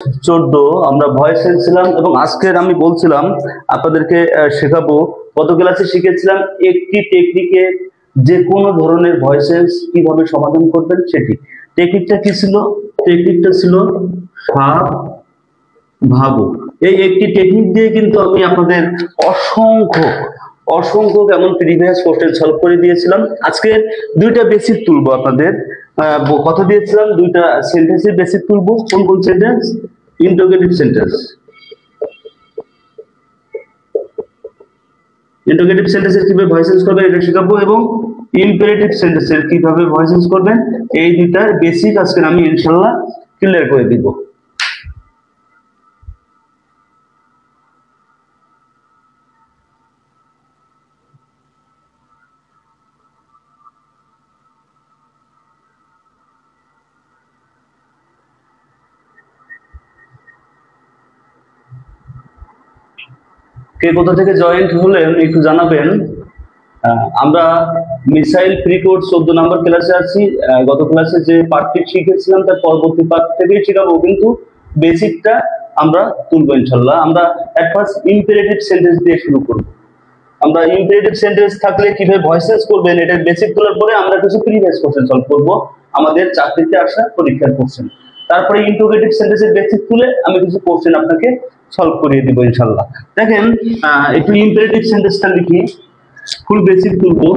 14 আমরা ভয়েস ছিলাম এবং আজকের আমি বলছিলাম আপনাদেরকে শেখাবো। গত ক্লাসে শিখেছিলাম একটি টেকনিকে যে কোনো ধরনের ভয়েসেস কিভাবে সমাধান করবেন সেটি। টেকনিকটা কি ছিল? টেকনিকটা ছিল ভাগ ভাগো। এই একটি টেকনিক দিয়ে কিন্তু আমি আপনাদের অসংখ্য অসংখ্য এমন প্রিভিয়াস কোশ্চেন সলভ করে দিয়েছিলাম। আজকে দুইটা বেসিক তুলবো আপনাদের। কথা দিয়েছিলাম দুইটা সেন্টেন্সের বেসিক তুলবো। কোন কোন সেন্টেন্স? ইন্টারোগেটিভ সেন্টেন্স, ইন্টারোগেটিভ সেন্টেন্সের কিভাবে ভয়েস চেঞ্জ করবেন এটা শেখাবো এবং ইম্পারেটিভ সেন্টেন্সের কিভাবে ভয়েস চেঞ্জ করবেন এই দুইটার বেসিক আজকে আমি ইনশাআল্লাহ ক্লিয়ার করে দিব। কে কোথা থেকে জয়েন্ট হলেন একটু জানাবেন। আমরা মিসাইল ফ্রি কোর্স 14 নম্বর ক্লাসে আছি। গত ক্লাসে যে পার্টটি শিখেছিলাম তার পরবর্তী পার্ট থেকেই শেখাবো, কিন্তু বেসিকটা আমরা তুলবো ইনশাল্লাহ। আমরা এট ফার্স্ট ইম্পারেটিভ সেন্টেন্স দিয়ে শুরু করব। আমরা ইম্পারেটিভ সেন্টেন্স থাকলে কিভাবে ভয়েস চেঞ্জ করবেন এটার বেসিক তোলার পরে আমরা কিছু প্রিভিয়াস কোশ্চেন সলভ করব, আমাদের চাকরিতে আসা পরীক্ষার কোশ্চেন। তারপরে ইন্টারোগেটিভ সেন্টেন্সের বেসিক তুলে আমি কিছু কোশ্চেন আপনাকে সলভ করিয়ে দিব ইনশাল্লাহ। দেখেন একটু ইম্পারেটিভ সেন্টেন্সটা লিখি, ফুল বেসিক তুলবো।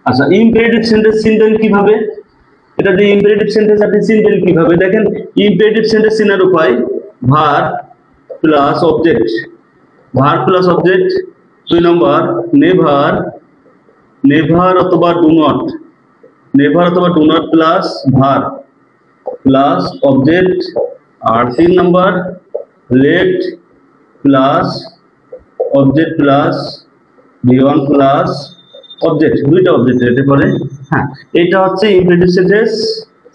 আচ্ছা, ইম্পারেটিভ সেন্টেন্স চিনবেন কিভাবে? এটা দিয়ে ইম্পারেটিভ সেন্টেন্স আপনি চিনবেন কিভাবে? দেখেন ইম্পারেটিভ সেন্টেন্স চেনার উপায় verb plus object, verb plus object. 2 number never, never অথবা ডু নট, নেভার অথবা do not plus verb plus object. আর 3 number let plus object plus V1 plus object, দুইটা অবজেক্ট এর পরে। হ্যাঁ, এটা হচ্ছে ইম্পারেটিভ সেন্টেন্স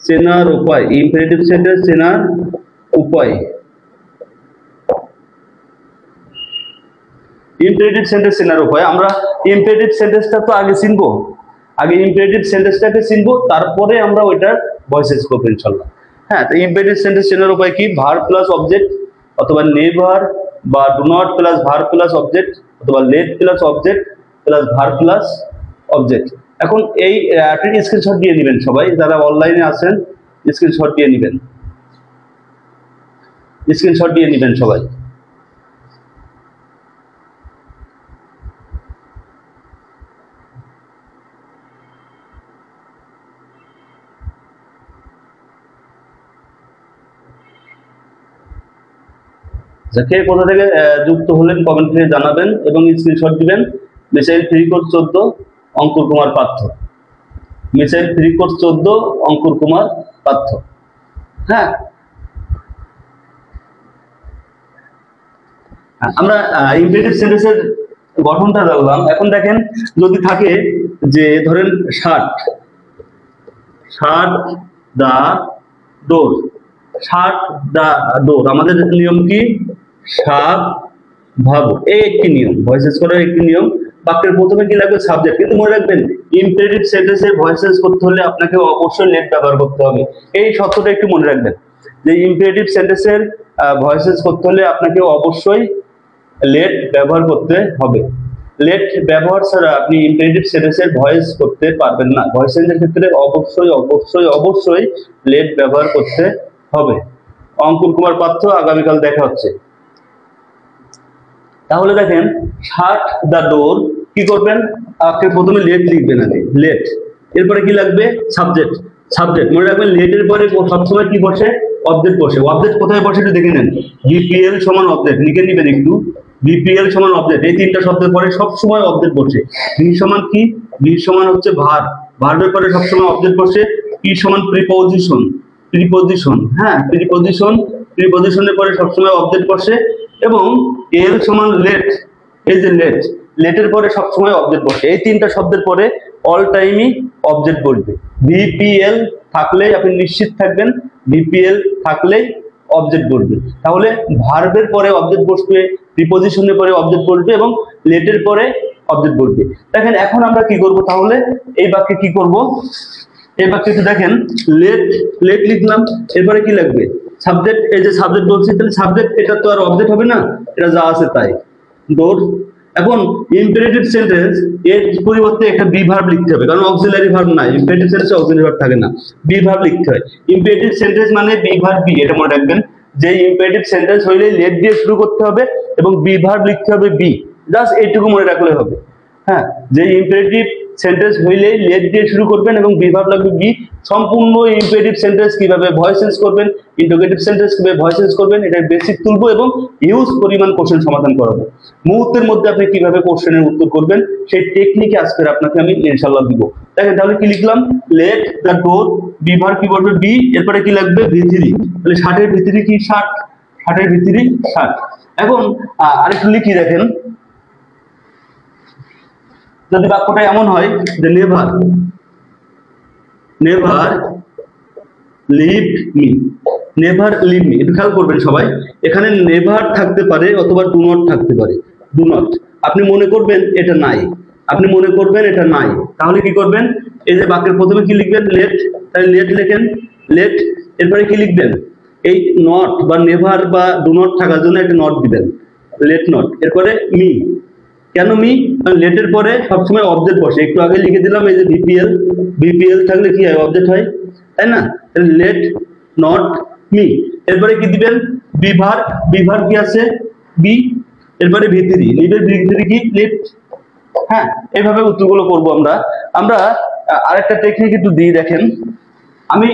চেনার উপায়, ইম্পারেটিভ সেন্টেন্স চেনার উপায়। ইম্পারেটিভ সেন্টেন্স চেনার উপায় আমরা ইম্পারেটিভ সেন্টেন্সটা তো আগে চিনবো, আগে ইম্পারেটিভ সেন্টেন্সটাকে চিনবো, তারপরে আমরা ওইটার ভয়েস চেঞ্জ করবো ইনশাআল্লাহ। হ্যাঁ, তো ইম্পারেটিভ সেন্টেন্স চেনার উপায় কি? ভার প্লাস অবজেক্ট অথবা নেভার বা do not plus verb plus object অথবা let plus object plus verb plus object. এখন এই স্ক্রিনশট দিয়ে নেবেন সবাই, যারা অনলাইনে আছেন স্ক্রিনশট দিয়ে নেবেন, স্ক্রিনশট দিয়ে নেবেন সবাই। কে কোথা থেকে যুক্ত হলেন কমেন্টে জানাবেন এবং স্ক্রিনশট দিবেন। মিসাইল ফ্রি কোর্স 14 অঙ্কুর কুমার পার্থ, মিসাইল ফ্রি কোর্স 14 অঙ্কুর কুমার পার্থ। হ্যাঁ, আমরা ইম্পারেটিভ সেন্টেন্সের গঠনটা জানলাম। এখন দেখেন যদি থাকে যে ধরেন 60 দা ডোর, 60 দা ডোর, আমাদের নিয়ম কি? 7 ভাগো, এই একটি নিয়ম, ভয়েস চেঞ্জ করার একটি নিয়ম। বাক্যের প্রথমে কি লাগবে? সাবজেক্ট। কিন্তু মনে রাখবেন ইম্পারেটিভ সেন্টেন্সের ভয়েস চেঞ্জ করতে হলে আপনাকে অবশ্যই লেট ব্যবহার করতে হবে। এই শর্তটা একটু মনে রাখবেন যে ইম্পারেটিভ সেন্টেন্সের ভয়েস চেঞ্জ করতে হলে আপনাকে অবশ্যই লেট ব্যবহার করতে হবে। লেট ব্যবহার ছাড়া আপনি ইম্পারেটিভ সেন্টেন্সের ভয়েস করতে পারবেন না। ভয়েস চেঞ্জের ক্ষেত্রে অবশ্যই অবশ্যই অবশ্যই লেট ব্যবহার করতে হবে। অঙ্কুর কুমার পার্থ, আগামীকাল দেখা হচ্ছে। তাহলে দেখেন 60 দা ডোর, কি করবেন? আপনি প্রথমে লেট লিখবেন, আগে লেট, এরপরে কি লাগবে? সাবজেক্ট। সাবজেক্ট মনে রাখবেন লেটের পরে সবসময় কি বসে? অবজেক্ট বসে। অবজেক্ট কোথায় বসে একটু দেখে নেন। বিপিএল সমান অবজেক্ট, লিখে নেবেন একটু। বিপিএল সমান অবজেক্ট, এই তিনটা শব্দের পরে সবসময় অবজেক্ট বসে। ভি সমান কি? ভি সমান হচ্ছে ভার, ভার্বের পরে সবসময় অবজেক্ট বসে। পি সমান প্রিপোজিশন, প্রিপোজিশন। হ্যাঁ, প্রিপোজিশন, প্রিপোজিশনের পরে সবসময় অবজেক্ট বসে। এবং এল সমান লেট, এই যে লেট, লেটের পরে সবসময় অবজেক্ট বসে। এই তিনটা শব্দের পরে অল টাইমই অবজেক্ট বসবে। ভিপিএল থাকলেই আপনি নিশ্চিত থাকবেন ভিপিএল থাকলেই অবজেক্ট বসবে। তাহলে ভার্বের পরে অবজেক্ট বসবে, প্রিপোজিশনের পরে অবজেক্ট বসবে এবং লেটের পরে অবজেক্ট বসবে। দেখেন এখন আমরা কি করব তাহলে, এই বাক্যে কি করব, এই বাক্যে দেখেন লেট, লেট লিখলাম, এরপরে কি লাগবে সাবজেক্ট। এই যে সাবজেক্ট বলছি, তাহলে সাবজেক্ট এটা তো আর অবজেক্ট হবে না, এটা যা আছে তাই ডোর। এখন ইম্পেরেটিভ সেন্টেন্স এর পরিবর্তে একটা বি ভার্ব লিখতে হবে, কারণ অক্সিলারি ভার্ব নাই, ইম্পেরেটিভ সেন্টেন্সে অক্সিলারি ভার্ব থাকে না, বি ভার্ব লিখতে হয়। ইম্পেরেটিভ সেন্টেন্স মানে বি ভার্ব বি, এটা মনে রাখবেন যে ইম্পেরেটিভ সেন্টেন্স হইলে লেট দিয়ে শুরু করতে হবে এবং বি ভার্ব লিখতে হবে বি, জাস্ট এইটুকু মনে রাখলে হবে। হ্যাঁ, যে ইম্পেরেটিভ সেন্টেন্স হইলে লেট দিয়ে শুরু করবেন এবং বি ভার্ব লাগবে বি। সম্পূর্ণ ইম্পেরেটিভ সেন্টেন্স কিভাবে ভয়েস চেঞ্জ করবেন, ইন্টারোগেটিভ সেন্টেন্স কিভাবে ভয়েস চেঞ্জ করবেন, এটা বেসিক তুলবো এবং হিউজ পরিমাণ কোশ্চেন সমাধান করাবো। মুহূর্তের মধ্যে আপনি কিভাবে কোশ্চেনের উত্তর করবেন সেই টেকনিকে আজকে আপনাকে আমি ইনশাআল্লাহ দিব। দেখেন তাহলে কি লিখলাম, let the door, be verb কি বলবে বি, এরপরে কি লাগবে ভিতরি, তাহলে 60 এর ভিতরি কি 60, 60 এর ভিতরি 60। এখন আরেকটু লিখি দেখেন, যদি বাক্যটা এমন হয় যে never, never leave me, never leave me, একটু খেয়াল করবেন সবাই, এখানে নেভার থাকতে পারে অথবা ডু নট থাকতে পারে। ডু নট আপনি মনে করবেন এটা নাই, আপনি মনে করবেন এটা নাই, তাহলে কি করবেন, এই যে বাক্যের প্রথমে কি লিখবেন লেট, তাহলে লেট লেখেন লেট, এরপরে কি লিখবেন এই নট বা নেভার বা ডু নট থাকার জন্য একটা নট দিবেন, লেট নট, এরপরে মি। কেন মি, লেটের পরে সবসময় অবজেক্ট বসে, একটু আগে লিখে দিলাম এই যে ভিপিএল, ভিপিএল থাকলে কি হয় অবজেক্ট হয়, তাই না, লেট নট মি। এরপরে কি দিবেন বিভার, বিভার কি আছে বি, এরপরে ভিতরি, লিভের ভিতরি কি লিভ। হ্যাঁ, এইভাবে উত্তরগুলো করব আমরা। আমরা আরেকটা টেকনিক একটু দিয়ে দেখেন, আমি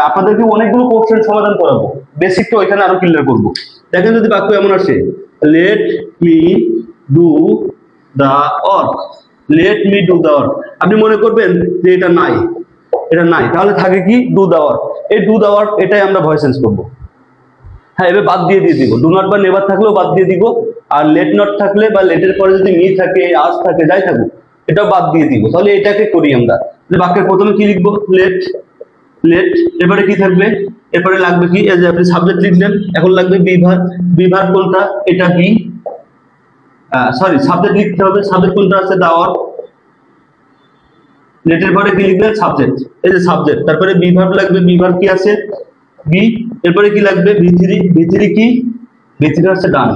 আপনাদেরকে অনেকগুলো কোশ্চেন সমাধান করাবো, বেসিকটা ওইখানে আরো ক্লিয়ার করব। দেখেন যদি বাক্য এমন আসে let me do the work, let me do the work, আপনি মনে করবেন যে এটা নাই, এটা নাই, তাহলে থাকে কি ডু দা ওয়ার্ক, এই ডু দা ওয়ার্ক এটাই আমরা ভয়েস চেঞ্জ করব। হ্যাঁ, এবার বাদ দিয়ে দিব, ডু নট বা নেভার থাকলেও বাদ দিয়ে দিব, আর লেট নট থাকলে বা লেটের পরে যদি মি থাকে আজ থাকে যাই থাকুক এটাও বাদ দিয়ে দিব। তাহলে এটাকে করি আমরা, বাক্যের প্রথমে কি লিখবো লেট, লেট, এরপরে কি থাকবে, এরপরে লাগবে কি, এই যে আপনি সাবজেক্ট লিখলেন, এখন লাগবে বিভার, বিভার কোনটা এটা বি, সরি সাবজেক্ট লিখতে হবে, সাবজেক্ট কোনটা আছে দা ওয়ার্ক, লেটের পরে কি লিখবেন সাবজেক্ট, এই যে সাবজেক্ট, তারপরে বিভার লাগবে, বিভার কি আছে বি, এরপরে কি লাগবে ভিতরি, ভিতরি কি ভিতরি হচ্ছে ডান।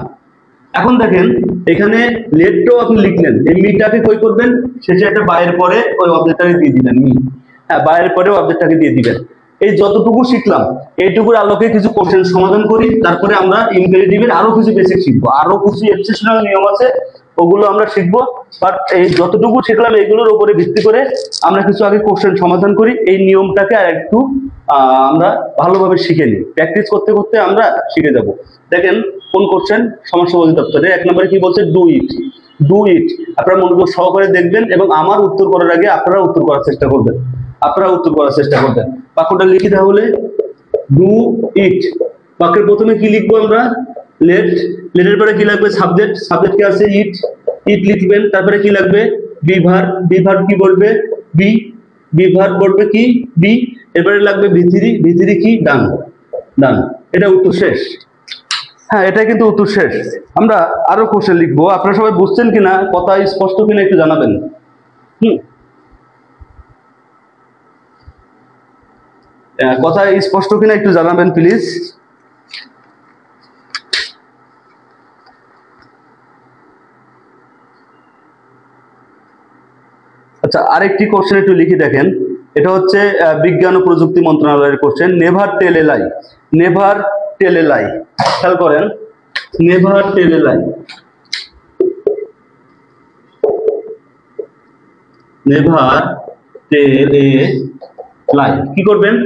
এখন দেখেন এখানে লেটটাও আপনি লিখলেন, এই মিটাকে কই করবেন শেষে একটা বাইরের পরে ওই অবজেক্টটাকে দিয়ে দিবেন মি, হ্যাঁ বাইরের পরে অবজেক্টটাকে দিয়ে দিবেন। এই যতটুকু শিখলাম এইটুকুর আলোকে কিছু কোশ্চেন সমাধান করি, তারপরে আমরা ইম্পারেটিভের আরো কিছু বেসিক শিখবো, আরো কিছু এক্সেপশনাল নিয়ম আছে ওগুলো আমরা শিখবো। বাট এই যতটুকু শিখলাম এইগুলোর উপরে ভিত্তি করে আমরা কিছু আগে কোশ্চেন সমাধান করি, এই নিয়মটাকে আর একটু আমরা ভালোভাবে শিখে নিই, প্র্যাকটিস করতে করতে আমরা শিখে যাব। দেখেন কোন কোশ্চেন, সমাজসেবা দপ্তরে 1 নম্বরে কি বলছে ডু ইট, ডু ইট, আপনারা মনোযোগ সহকারে দেখবেন এবং আমার উত্তর করার আগে আপনারা উত্তর করার চেষ্টা করবেন, আপনারা উত্তর করার চেষ্টা করবেন। বাক্যটা লিখি তাহলে ডু ইট, বাক্যের প্রথমে কি লিখবো আমরা লেট, লেটের পরে কি লাগবে সাবজেক্ট, সাবজেক্ট কি আছে ইট, ইট লিখবেন, তারপরে কি লাগবে বিভার, বিভার কি বলবে বি, বিভার বলবে কি বি, এরপরে লাগবে ভিতরি, ভিতরি কি ডান, ডান, এটা উত্তর শেষ। হ্যাঁ, এটা কিন্তু উত্তর শেষ। আমরা আরো কোশ্চেন লিখবো, আপনারা সবাই বুঝছেন কিনা, কথা স্পষ্ট কিনা একটু জানাবেন। কথা স্পষ্ট কিনা একটু জানাবেন প্লিজ। আচ্ছা, আরেকটি কোশ্চেন একটু লিখে দেখেন, এটা হচ্ছে বিজ্ঞান ও প্রযুক্তি মন্ত্রণালয়ের কোশ্চেন, নেভার টেল এ লাই, নেভার টেল এ লাই, খেয়াল করেন নেভার টেল এ লাই, নেভার টেল এ লাই, কি করবেন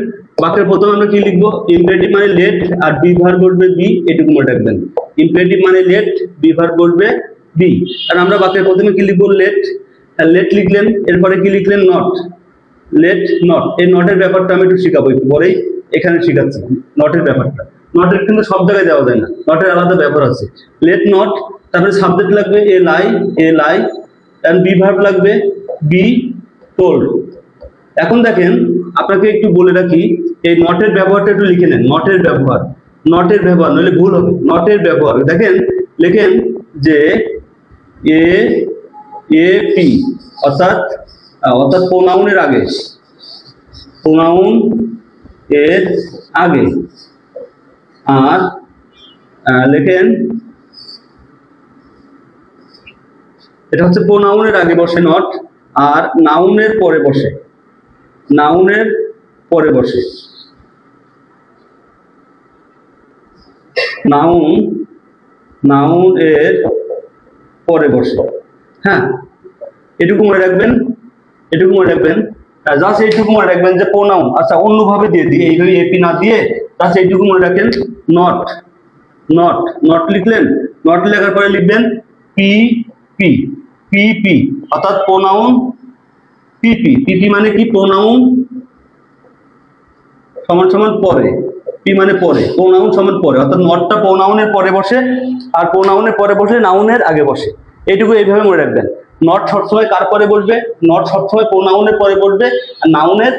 বাক্যের প্রথমে আমরা কি লিখবো ইম্পারেটিভ মানে লেট আর বিভার বলবে বি, এটুকু মনে রাখবেন, ইম্পারেটিভ মানে লেট, বিভার বলবে বি, আর আমরা বাক্যের প্রথমে কি লিখবো লেট, লেট লিখলেন, এরপরে কি লিখলেন নট, লেট নট, এই নটের ব্যাপারটা আমি একটু শিখাবো, একটু পরেই এখানে শিখাচ্ছি নটের ব্যাপারটা, নটের কিন্তু সব জায়গায় দেওয়া যায় না, নটের আলাদা ব্যাপার আছে। লেট নট, তারপরে সাবজেক্ট লাগবে এ লাই, এ লাই, এন্ড বি ভার্ব লাগবে বি টোল্ড। এখন দেখেন আপনাকে একটু বলে রাখি, এই নটের ব্যবহারটা একটু লিখে নেন, নটের ব্যবহার, নটের ব্যবহার নইলে ভুল হবে, নটের ব্যবহার দেখেন লেখেন যে এ এপি, অর্থাৎ অর্থাৎ প্রোনাউনের আগে, প্রোনাউন এর আগে। আর লেখেন এটা হচ্ছে প্রোনাউনের আগে বসে নট, আর নাউনের পরে বসে, নাউনের পরে বসে, নাউন, নাউন এর পরে বসে। হ্যাঁ, এটুকু মনে রাখবেন, এটুকু মনে রাখবেন, জাস্ট এইটুকু মনে রাখবেন যে প্রোনাউন। আচ্ছা, অন্যভাবে দিয়ে দিই, এইভাবে এপি না দিয়ে জাস্ট এইটুকু মনে রাখেন, নট, নট, নট লিখলেন, নট লেখার পরে লিখবেন পি পি, পি পি, অর্থাৎ প্রোনাউন পিপি। পিপি মানে কি? প্রোনাউন সমান সমান পরে, পি মানে পরে, প্রোনাউন সমান পরে, অর্থাৎ নটটা প্রোনাউনের পরে বসে, আর প্রোনাউনের পরে বসে নাউনের আগে বসে। এইটুকু এইভাবে মনে রাখবেন। নট সবসময় কার পরে বসবে? নট সবসময় প্রোনাউনের পরে বসবে আর নাউনের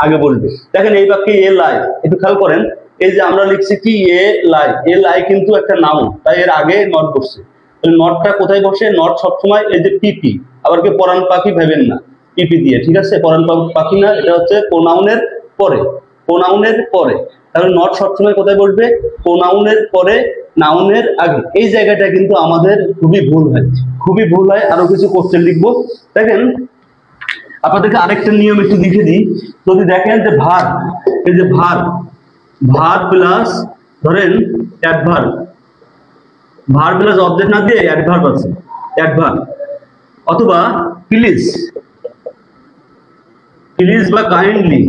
আগে বসবে। দেখেন এই বাক্যে এ লাই, একটু খেয়াল করেন, এই যে আমরা লিখছি কি এ লাই, এ লাই কিন্তু একটা নাউন, তাই এর আগে নট বসছে। নটটা কোথায় বসে? নট সবসময় এই যে পিপি, আবার কি পরাণ পাখি ভেবেন না, পিপি দিয়ে, ঠিক আছে? পরাণ পাখি না, এটা হচ্ছে প্রোনাউনের পরে, প্রোনাউনের পরে। তাহলে নট সবসময় কোথায় বসবে? প্রোনাউনের পরে, নাউনের আগে। এই জায়গাটা কিন্তু আমাদের খুবই ভুল হয়, খুবই ভুল হয়। আরো কিছু কোশ্চেন লিখবো। দেখেন আপনাদেরকে আরেকটা নিয়ম একটু লিখে দিই। যদি দেখেন যে ভার, এই যে ভার, ভার প্লাস ধরেন অ্যাডভার্ব, ভার প্লাস অবজেক্ট না দিয়ে অ্যাডভার্ব আছে, অ্যাডভার্ব, অথবা প্লিজ, প্লিজ বা কাইন্ডলি,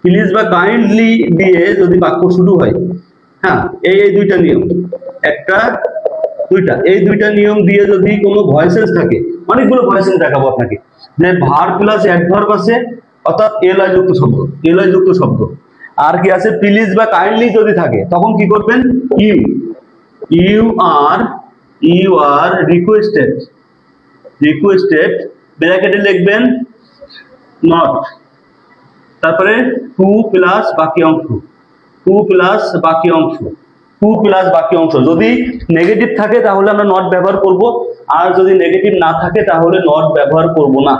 প্লিজ বা কাইন্ডলি দিয়ে যদি বাক্য শুরু হয়, হ্যাঁ, এই দুইটা নিয়ম, একটা দুইটা, এই দুইটা নিয়ম দিয়ে যদি কোনো ভয়েসেন্স থাকে, অনেকগুলো ভয়েসেন্স দেখাবো আপনাকে, যে ভার প্লাস অ্যাডভার্ব আছে, অর্থাৎ এলআই যুক্ত শব্দ, এলআই যুক্ত শব্দ, আর কি আছে? প্লিজ বা কাইন্ডলি যদি থাকে, তখন কি করবেন? You, you are, you are requested, requested ব্র্যাকেটে লিখবেন নট, তারপরে টু প্লাস বাকি অংশ, টু প্লাস বাকি অংশ, টু প্লাস বাকি অংশ। যদি নেগেটিভ থাকে তাহলে আমরা নট ব্যবহার করব, আর যদি নেগেটিভ না থাকে তাহলে নট ব্যবহার করব না।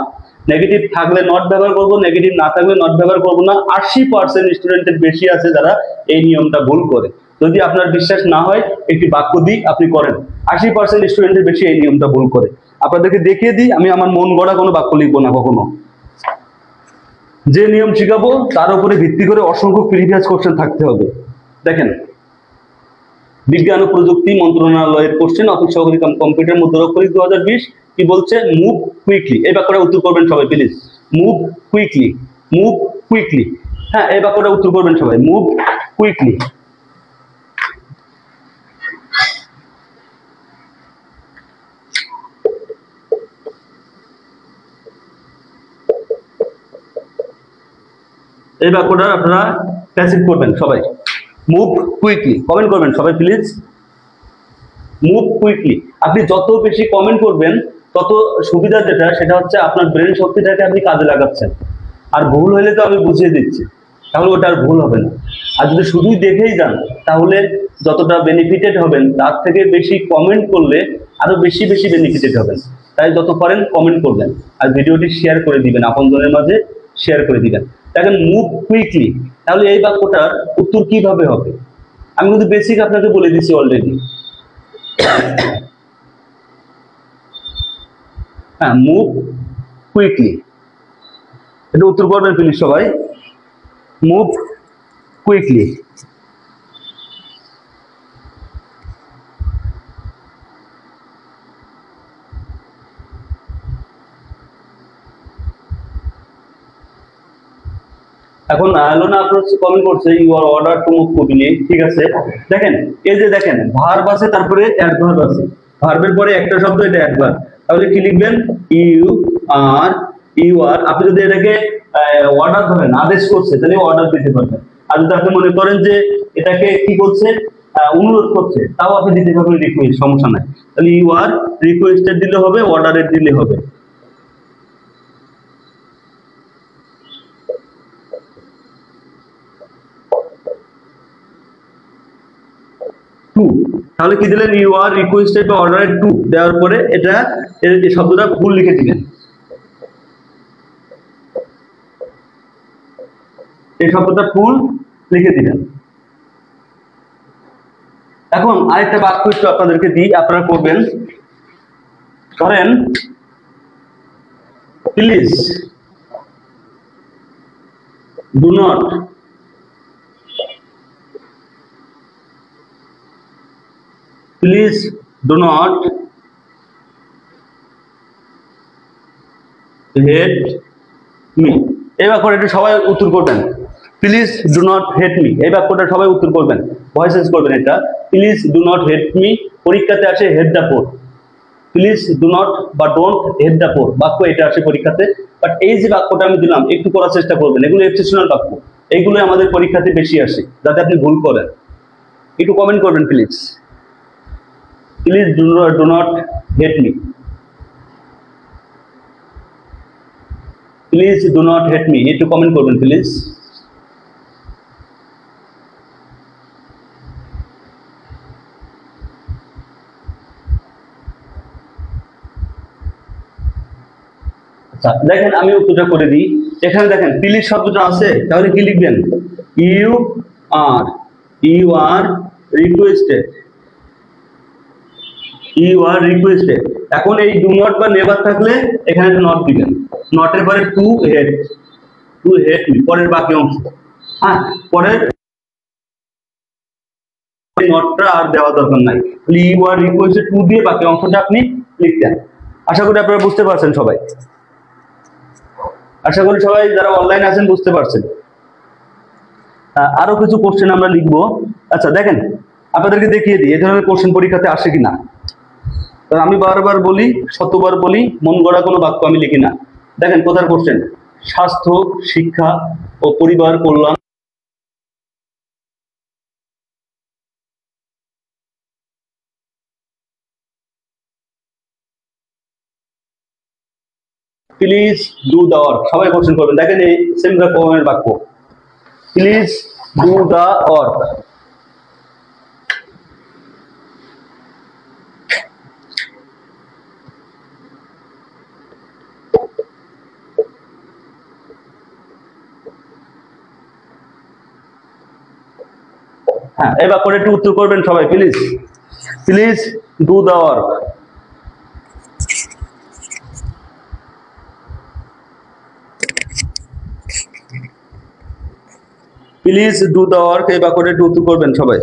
নেগেটিভ থাকলে নট ব্যবহার করব, নেগেটিভ না থাকলে নট ব্যবহার করব না। 80% স্টুডেন্টের বেশি আছে যারা এই নিয়মটা ভুল করে। যদি আপনার বিশ্বাস না হয়, একটি বাক্য দিই, আপনি করেন। 80% স্টুডেন্টের বেশি এই নিয়মটা ভুল করে। আপনাদেরকে দেখিয়ে দিই, আমি আমার মন গড়া কোনো বাক্য লিখবো না কখনো। যে নিয়ম শিখাবো তার উপরে ভিত্তি করে অসংখ্য প্রিভিয়াস কোশ্চেন থাকতে হবে। দেখেন, বিজ্ঞান ও প্রযুক্তি মন্ত্রণালয়ের কোশ্চেন, অফিস সহকারী কম্পিউটার মুদ্রাক্ষরিক 2020 কি বলছে? Move quickly. এই বাক্যটা উত্তর করবেন সবাই please, move quickly, move quickly. হ্যাঁ, এই বাক্যটা উত্তর করবেন সবাই, মুভ কুইকলি। এই বাক্যটা আপনারা প্যাসিভ করবেন সবাই, মুভ কুইকলি। কমেন্ট করবেন সবাই প্লিজ, মুভ কুইকলি। আপনি যত বেশি কমেন্ট করবেন তত সুবিধা যেটা, সেটা হচ্ছে আপনার ব্রেন শক্তিটাকে আপনি কাজে লাগাচ্ছেন। আর ভুল হলে তো আমি বুঝিয়ে দিচ্ছি, তাহলে ওটা আর ভুল হবে না। আর যদি শুধুই দেখেই যান, তাহলে যতটা বেনিফিটেড হবেন তার থেকে বেশি কমেন্ট করলে আরো বেশি বেশি বেনিফিটেড হবেন। তাই যত পারেন কমেন্ট করবেন, আর ভিডিওটি শেয়ার করে দিবেন, আপনজনের মাঝে শেয়ার করে দিবেন। দেখেন, মুভ কুইকলি, তাহলে এই বাক্যটার উত্তর কিভাবে হবে? আমি কিন্তু বেসিক আপনাকে বলে দিচ্ছি অলরেডি। হ্যাঁ, মুভ কুইকলি, এটা উত্তর করবেন প্লিজ সবাই, মুভ কুইকলি। এখন লোনা আপনার কমেন্ট করছে you are order to move quickly, ঠিক আছে। দেখেন, এই যে দেখেন ভার্ব আছে, তারপরে অ্যাডভার্ব আছে, ভার্বের পরে একটা শব্দ, এটা অ্যাডভার্ব। তাহলে কি লিখবেন? You are, you are. আপনি যদি এটাকে অর্ডার ধরেন, আদেশ করছে, তাহলে অর্ডার দিতে পারবেন। আর যদি আপনি মনে করেন যে এটাকে কি করছে, অনুরোধ করছে, তাও আপনি দিতে পারবেন রিকোয়েস্ট, সমস্যা নাই। তাহলে ইউ আর রিকোয়েস্টেড দিলে হবে, অর্ডারের দিলে হবে। টু, তাহলে কি দিলেন, ইউ আর রিকোয়েস্টেড বা অর্ডারেড টু দেওয়ার পরে এটা এই শব্দটা ফুল লিখে দিবেন, এই শব্দটা ফুল লিখে দিবেন। এখন আরেকটা বাক্য একটু আপনাদেরকে দিই, আপনারা করবেন। ধরেন please do not please do not hate me. এই বাক্যটা একটু সবাই উত্তর করবেন। Please do not hate me, এই বাক্যটা সবাই উত্তর করবেন, ভয়েস চেঞ্জ করবেন। এটা please do not hate me, পরীক্ষাতে আসে head the poor. Please do not বা ডোন্ট হেড দ্য পোর বাক্য এটা আসে পরীক্ষাতে। বাট এই যে বাক্যটা আমি দিলাম একটু করার চেষ্টা করবেন, এগুলো এক্সেপশনাল বাক্য, এইগুলো আমাদের পরীক্ষাতে বেশি আসে, যাতে আপনি ভুল করেন। একটু কমেন্ট করবেন please, please do not hate me, please do not hate me, একটু কমেন্ট করবেন প্লিজ। আচ্ছা দেখেন আমি উত্তরটা করে দিই। এখানে দেখেন প্লিজ শব্দটা আছে, তাহলে কি লিখবেন, you are requested, you are requested. এখন এই ডু নট বা নেভার থাকলে এখানে একটা নট দিবেন, নটের পরে টু হেট মি, পরের বাকি অংশ। হ্যাঁ, পরের নটটা আর দেওয়া দরকার নাই, ইউ আর রিকোয়েস্টেড টু দিয়ে বাকি অংশটা আপনি লিখতেন। আশা করি আপনারা বুঝতে পারছেন সবাই, আশা করি সবাই যারা অনলাইন আছেন বুঝতে পারছেন। আরো কিছু কোশ্চেন আমরা লিখবো। আচ্ছা দেখেন আপনাদেরকে দেখিয়ে দিই এই ধরনের কোশ্চেন পরীক্ষাতে আসে কিনা। আমি বারবার বলি, শতবার বলি, মন গড়া কোনো বাক্য আমি লিখি না। দেখেন কোথার কোশ্চেন, স্বাস্থ্য, শিক্ষা ও পরিবার কল্যাণ। প্লিজ ডু দা ওয়ার্ক, সবাই কোশ্চেন করবেন। দেখেন এই সেম রকমের বাক্য, প্লিজ ডু দা ওয়ার্ক। হ্যাঁ, এই বাক্যটা একটু উত্তর করবেন সবাই please, please do the work. Please do the work, এই বাক্যটা একটু উত্তর করবেন সবাই।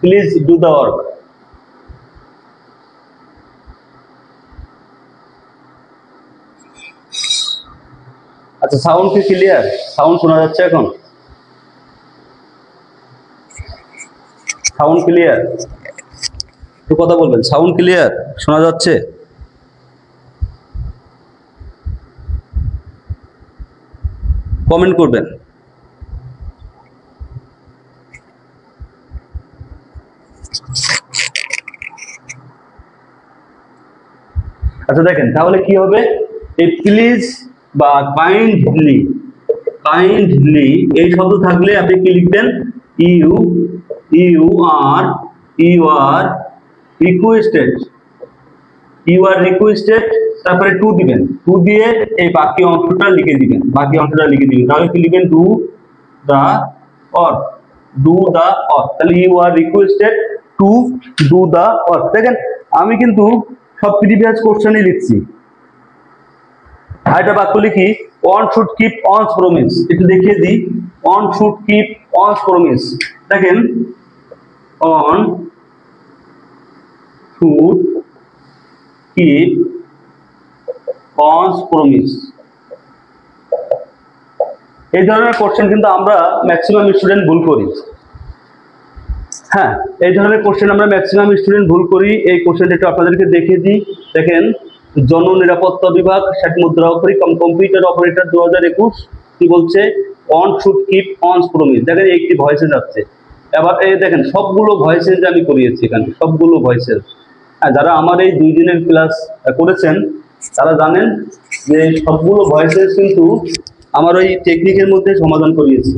Please do the work. আচ্ছা সাউন্ড কি ক্লিয়ার? সাউন্ড শোনা যাচ্ছে এখন? Sound clear? একটু কথা বলবেন, সাউন্ড ক্লিয়ার শোনা যাচ্ছে? কমেন্ট করবেন। আচ্ছা দেখেন তাহলে কি হবে, এই প্লিজ বা কাইন্ডলি, কাইন্ডলি এই শব্দ থাকলে আপনি কি লিখবেন, you are requested, you are requested, তারপরে টু দিবেন, টু দিয়ে এই বাকি অংশটা লিখে দিবেন, বাকি অংশটা লিখে দিবেন। তাহলে কি লিখবেন, do the work, do the work. তাহলে you are requested to do the work. দেখেন আমি কিন্তু সব প্রিভিয়াস কোশ্চেনই লিখছি। আরেকটা বাক্য লিখি, one should keep one's promise, একটু দেখিয়ে দিই। One should keep one's promise, দেখেন one should keep one's promise. এই ধরনের কোশ্চেন কিন্তু আমরা ম্যাক্সিমাম স্টুডেন্ট ভুল করি। হ্যাঁ, এই ধরনের কোশ্চেন আমরা ম্যাক্সিমাম স্টুডেন্ট ভুল করি। এই কোশ্চেনটা একটু আপনাদেরকে দেখিয়ে দিই। দেখেন জননিরাপত্তা বিভাগ 60 মুদ্রা অক্ষরিক কম্পিউটার অপারেটর 2021 কি বলছে, one should keep one's promise. দেখেন একটি ভয়েসে যাচ্ছে। এবার এই দেখেন সবগুলো ভয়েসেস আমি করিয়েছি এখানে, সবগুলো ভয়েসেস। হ্যাঁ, যারা আমার এই 2 দিনের ক্লাস করেছেন তারা জানেন যে সবগুলো ভয়েসেস কিন্তু আমার ওই টেকনিকের মধ্যে সমাধান করিয়েছি।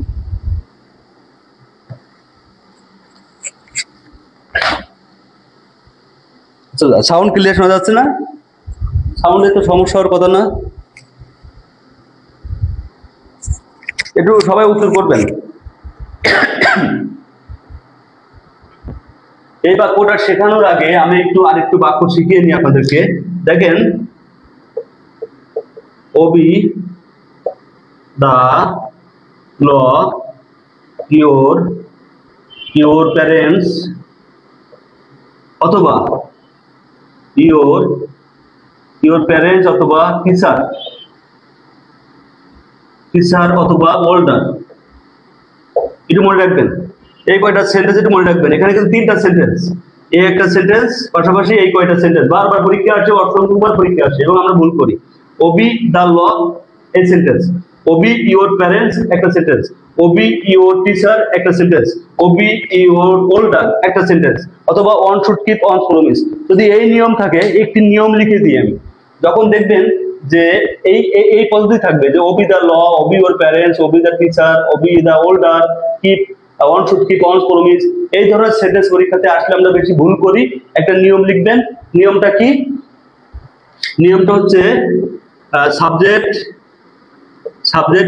সাউন্ড ক্লিয়ার শোনা যাচ্ছে না? সাউন্ডে তো সমস্যা হওয়ার কথা না। একটু সবাই উত্তর করবেন। এই বাক্যটা শেখানোর আগে আমি আরেকটু বাক্য শিখিয়ে নিই আপনাদেরকে। দেখেন, obey the law your parents অথবা ইয়োর প্যারেন্টস অথবা টিচার অথবা ওল্ডার। একটু মনে রাখবেন এই কয়টা সেন্টেন্স, একটু মনে রাখবেন। এখানে কিন্তু 3টা সেন্টেন্স, এই একটা সেন্টেন্স পাশাপাশি এই কয়টা সেন্টেন্স বারবার পরীক্ষা আসে, অসংখ্যবার পরীক্ষা আসে এবং আমরা ভুল করি। ওবি দা ল এই সেন্টেন্স, ওবি ইয়োর প্যারেন্টস একটা সেন্টেন্স, ওবি ইয়োর টিচার একটা সেন্টেন্স, ওবি ইয়োর ওল্ডার একটা সেন্টেন্স, অথবা one should keep one promise. যদি এই নিয়ম থাকে, একটি নিয়ম লিখে দিই আমি, যখন দেখবেন যে এই পদ্ধতি থাকবে যে obey the law, obey your parents, obey the teacher, obey the older, keep one should keep one promise, এই ধরনের সেন্টেন্স পরীক্ষাতে আসলে আমরা বেশি ভুল করি। একটা নিয়ম লিখবেন। নিয়মটা কি? নিয়মটা হচ্ছে subject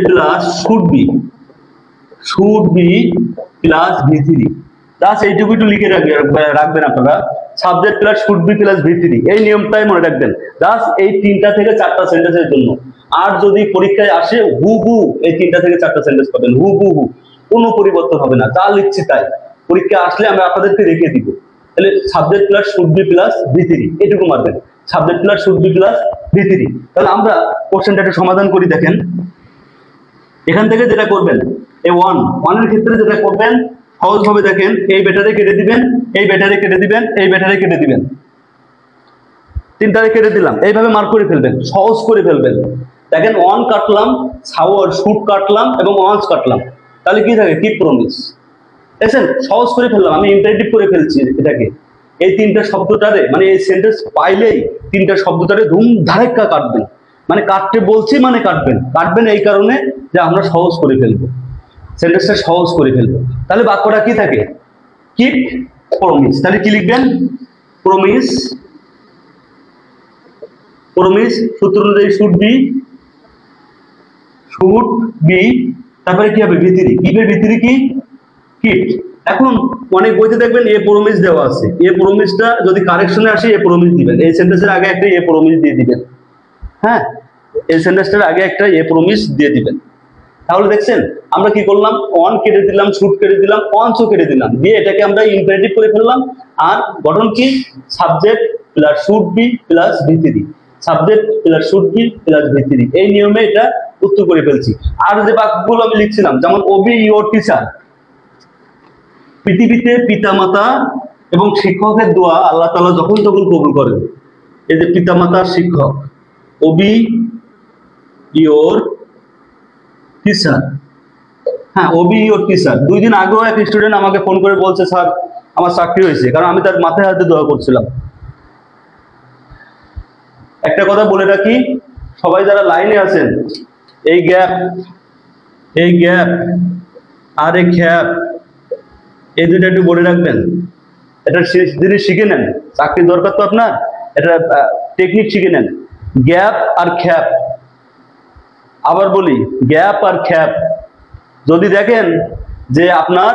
plus should be plus ভি3। জাস্ট এইটুকু একটু লিখে রাখবেন আপনারা, subject plus should be plus ভি3, এই নিয়মটাই মনে রাখবেন জাস্ট এই 3টা থেকে 4টা সেন্টেন্সের জন্য। আর যদি পরীক্ষায় আসে হু এই 3টা থেকে 4টা সেন্টেন্স পাবেন, হু কোনো পরিবর্তন হবে না, যা লিখছি তাই। পরীক্ষা আসলে আমরা আপনাদেরকে রেখে দিব। তাহলে subject plus should be plus ভি3 এটুকু মারবেন, subject plus should be plus ভি3। তাহলে আমরা কোশ্চেনটা একটু সমাধান করি। দেখেন, এখান থেকে যেটা করবেন, এই ওয়ানের ক্ষেত্রে যেটা করবেন সহজভাবে দেখেন, এই বেটারে কেটে দিবেন, এই বেটারে কেটে দিবেন, এই বেটারে কেটে দিবেন, 3টারে কেটে দিলাম, এইভাবে মার্ক করে ফেলবেন, সহজ করে ফেলবেন। দেখেন, ওয়ান কাটলাম, শুড কাটলাম এবং ওয়ান্স কাটলাম, তাহলে কি থাকে? Keep promise. দেখছেন, সহজ করে ফেললাম, আমি ইম্পারেটিভ করে ফেলছি এটাকে। এই 3টা শব্দটারে, মানে এই সেন্টেন্স পাইলেই 3টা শব্দটারে ধুম ধারেক্কা কাটবেন, মানে কাটতে বলছি মানে কাটবেন এই কারণে যে আমরা সহজ করে ফেলবো, সেন্টেন্সটা সহজ করে ফেলবো। তাহলে বাক্যটা কি থাকে? Keep promise. তাহলে কি লিখবেন? প্রমিস সূত্র অনুযায়ী শুড বি, তারপরে কি হবে? ভি3। কিপের ভি3 কি? কিপ। এখন অনেক বইতে দেখবেন এ প্রমিস দেওয়া আছে, এ প্রমিসটা যদি কারেকশনে আসে এ প্রমিস দিবেন, এই সেন্টেন্সের আগে একটা এ প্রমিস দিয়ে দিবেন। হ্যাঁ, এই সেন্টেন্সটার আগে একটা এ প্রমিস দিয়ে দিবেন। তাহলে দেখছেন আমরা কি করলাম? ওয়ান কেটে দিলাম, শুড কেটে দিলাম, ওয়ান্সও কেটে দিলাম, দিয়ে এটাকে আমরা ইম্পারেটিভ করে ফেললাম। আর গঠন কি? Subject plus should be plus ভি3, subject plus should be plus ভি3, এই নিয়মে এটা উত্তর করে ফেলছি। আর যে বাক্যগুলো আমি লিখছিলাম, যেমন ওবি ইয়োর টিচার, পৃথিবীতে পিতামাতা এবং শিক্ষকের দোয়া আল্লাহ তাআলা যখন তখন কবুল করেন। এই যে পিতামাতার শিক্ষক, ওবি ইয়োর টিচার, হ্যাঁ, ওবি ইয়োর টিচার। 2 দিন আগেও এক স্টুডেন্ট আমাকে ফোন করে বলছে, স্যার আমার চাকরি হয়েছে, কারণ আমি তার মাথায় হাতে দোয়া করছিলাম। একটা কথা বলে রাখি, সবাই যারা লাইনে আছেন, এই গ্যাপ আর এই খ্যাপ, এই দুটো একটু বলে রাখবেন। এটা জিনিস শিখে নেন, চাকরির দরকার তো আপনার, এটা টেকনিক শিখে নেন। গ্যাপ আর খ্যাপ, আবার বলি, গ্যাপ আর খ্যাপ। যদি দেখেন যে আপনার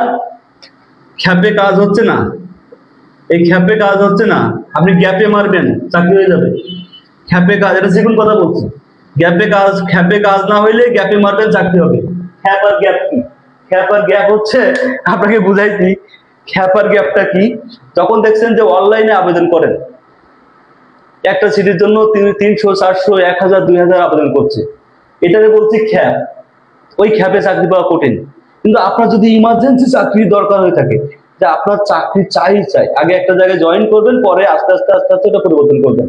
খ্যাপে কাজ হচ্ছে না, এই খ্যাপে কাজ হচ্ছে না, আপনি গ্যাপে মারবেন, চাকরি হয়ে যাবে। খ্যাপে কাজ, এটা সেকেন্ড কথা বলছি। খ্যাপে কাজ না হইলে গ্যাপে মারবেন, চাকরি হবে। খ্যাপ আর গ্যাপ কি? খ্যাপ আর গ্যাপ হচ্ছে, আপনাকে বুঝাইছি খ্যাপ আর গ্যাপটা কি। যখন দেখছেন যে অনলাইনে আবেদন করেন, একটা সিটির জন্য 300, 400, 1000, 2000 আবেদন করছে, এটাকে বলছি খ্যাপ। ওই খ্যাপে চাকরি পাওয়া কঠিন। কিন্তু আপনার যদি ইমার্জেন্সি চাকরির দরকার হয়ে থাকে, যে আপনার চাকরি চাই, আগে একটা জায়গায় জয়েন করবেন, পরে আস্তে আস্তে এটা পরিবর্তন করবেন।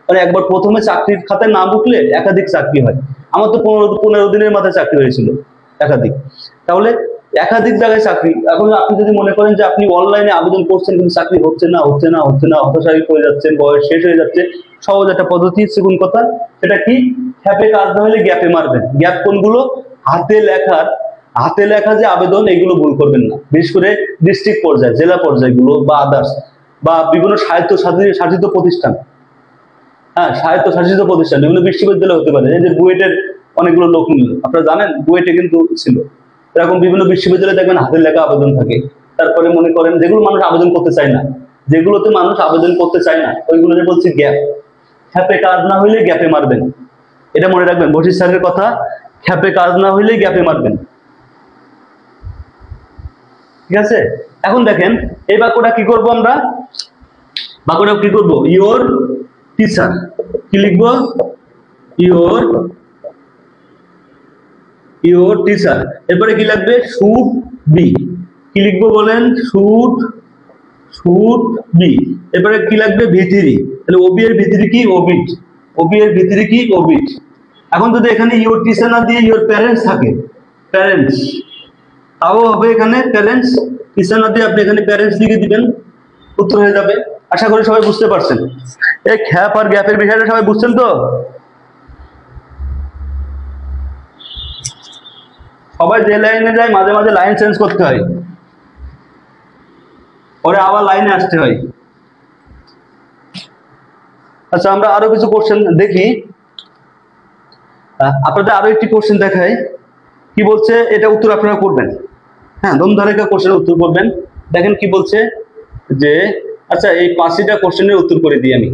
মানে একবার প্রথমে চাকরির খাতায় নাম উঠলে একাধিক চাকরি হয়। আমার তো 15 দিনের মাথায় চাকরি হয়েছিল, একাধিক। তাহলে একাধিক জায়গায় চাকরি। এখন আপনি যদি মনে করেন যে আপনি অনলাইনে আবেদন করছেন কিন্তু চাকরি হচ্ছে না, হতাশায় পড়ে যাচ্ছেন, বয়স শেষ হয়ে যাচ্ছে, সহজ একটা পদ্ধতি সেগুন কথা, সেটা কি? খ্যাপে কাজ না হলে গ্যাপে মারবেন। গ্যাপ কোনগুলো? হাতে লেখা যে আবেদন, এগুলো ভুল করবেন না, বিশেষ করে ডিস্ট্রিক্ট পর্যায়ে, জেলা পর্যায়গুলো বা আদার্স, বা বিভিন্ন স্বায়ত্তশাসিত প্রতিষ্ঠান। হ্যাঁ, স্বায়ত্তশাসিত প্রতিষ্ঠান, বিভিন্ন বিশ্ববিদ্যালয় হতে পারে। এই যে বুয়েটের অনেকগুলো লোক নিল, আপনারা জানেন বুয়েটে কিন্তু ছিল, এরকম বিভিন্ন বিশ্ববিদ্যালয়ে দেখবেন হাতের লেখা আবেদন থাকে। তারপরে মনে করেন যেগুলো মানুষ আবেদন করতে চায় না, ওইগুলো যে বলছি গ্যাপ। খ্যাপে কাজ না হইলে গ্যাপে মারবেন, এটা মনে রাখবেন, বশির স্যারের কথা, খ্যাপে কাজ না হইলে গ্যাপে মারবেন। ঠিক আছে? এখন দেখেন এই বাক্যটা কি করব আমরা? ইওর টিচার, কি লিখবো? Your teacher. এরপরে কি লাগবে? Should be. কি লিখবো বলেন? Should be. এরপরে কি লাগবে? ভিতরি। তাহলে ওবি এর ভিতরি কি? ওবিট। এখন যদি এখানে ইওর টিচার না দিয়ে ইওর প্যারেন্টস থাকে, প্যারেন্টস, তাও হবে। এখানে প্যারেন্টস, টিচার না দিয়ে আপনি এখানে প্যারেন্টস লিখে দিবেন, উত্তর হয়ে যাবে। আশা করি সবাই বুঝতে পারছেন। এই খ্যাপ আর গ্যাপের বিষয়টা সবাই বুঝছেন তো? সবাই যে লাইনে যায় মাঝে মাঝে লাইন চেঞ্জ করতে হয়, পরে আবার লাইনে আসতে হয়। আচ্ছা, আমরা আরো কিছু কোশ্চেন দেখি। আপনাদের আরো একটি কোশ্চেন দেখাই, কি বলছে এটা উত্তর আপনারা করবেন। হ্যাঁ, ধুমধারাক্কা কোশ্চেনের উত্তর করবেন। দেখেন কি বলছে যে, আচ্ছা এই 5টা কোশ্চেনের উত্তর করে দিই আমি,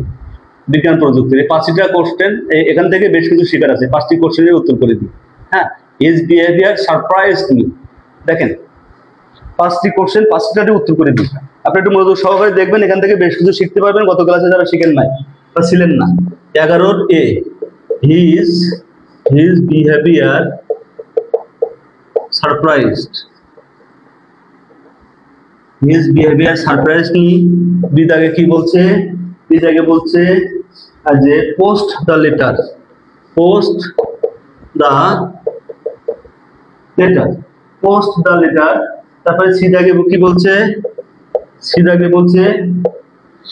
বিজ্ঞান প্রযুক্তির এই 5টা কোশ্চেন, এখান থেকে বেশ কিছু শিকার আছে, 5টি কোশ্চেনের উত্তর করে দিই। হ্যাঁ, হিজ বিহেভিয়ার সারপ্রাইজড মি। দেখেন 5টি কোশ্চেন, 5টারই উত্তর করে দিই। আপনি একটু মনোযোগ সহকারে দেখবেন, এখান থেকে বেশ কিছু শিখতে পারবেন গত ক্লাসে যারা শিখেন নাই বা ছিলেন না। 11 এ, হিজ বিহেভিয়ার সারপ্রাইজড মি। বিদাগে কি বলছে? বিদাগে বলছে যে পোস্ট দ্য লেটার, তারপরে সিদাগে কি বলছে?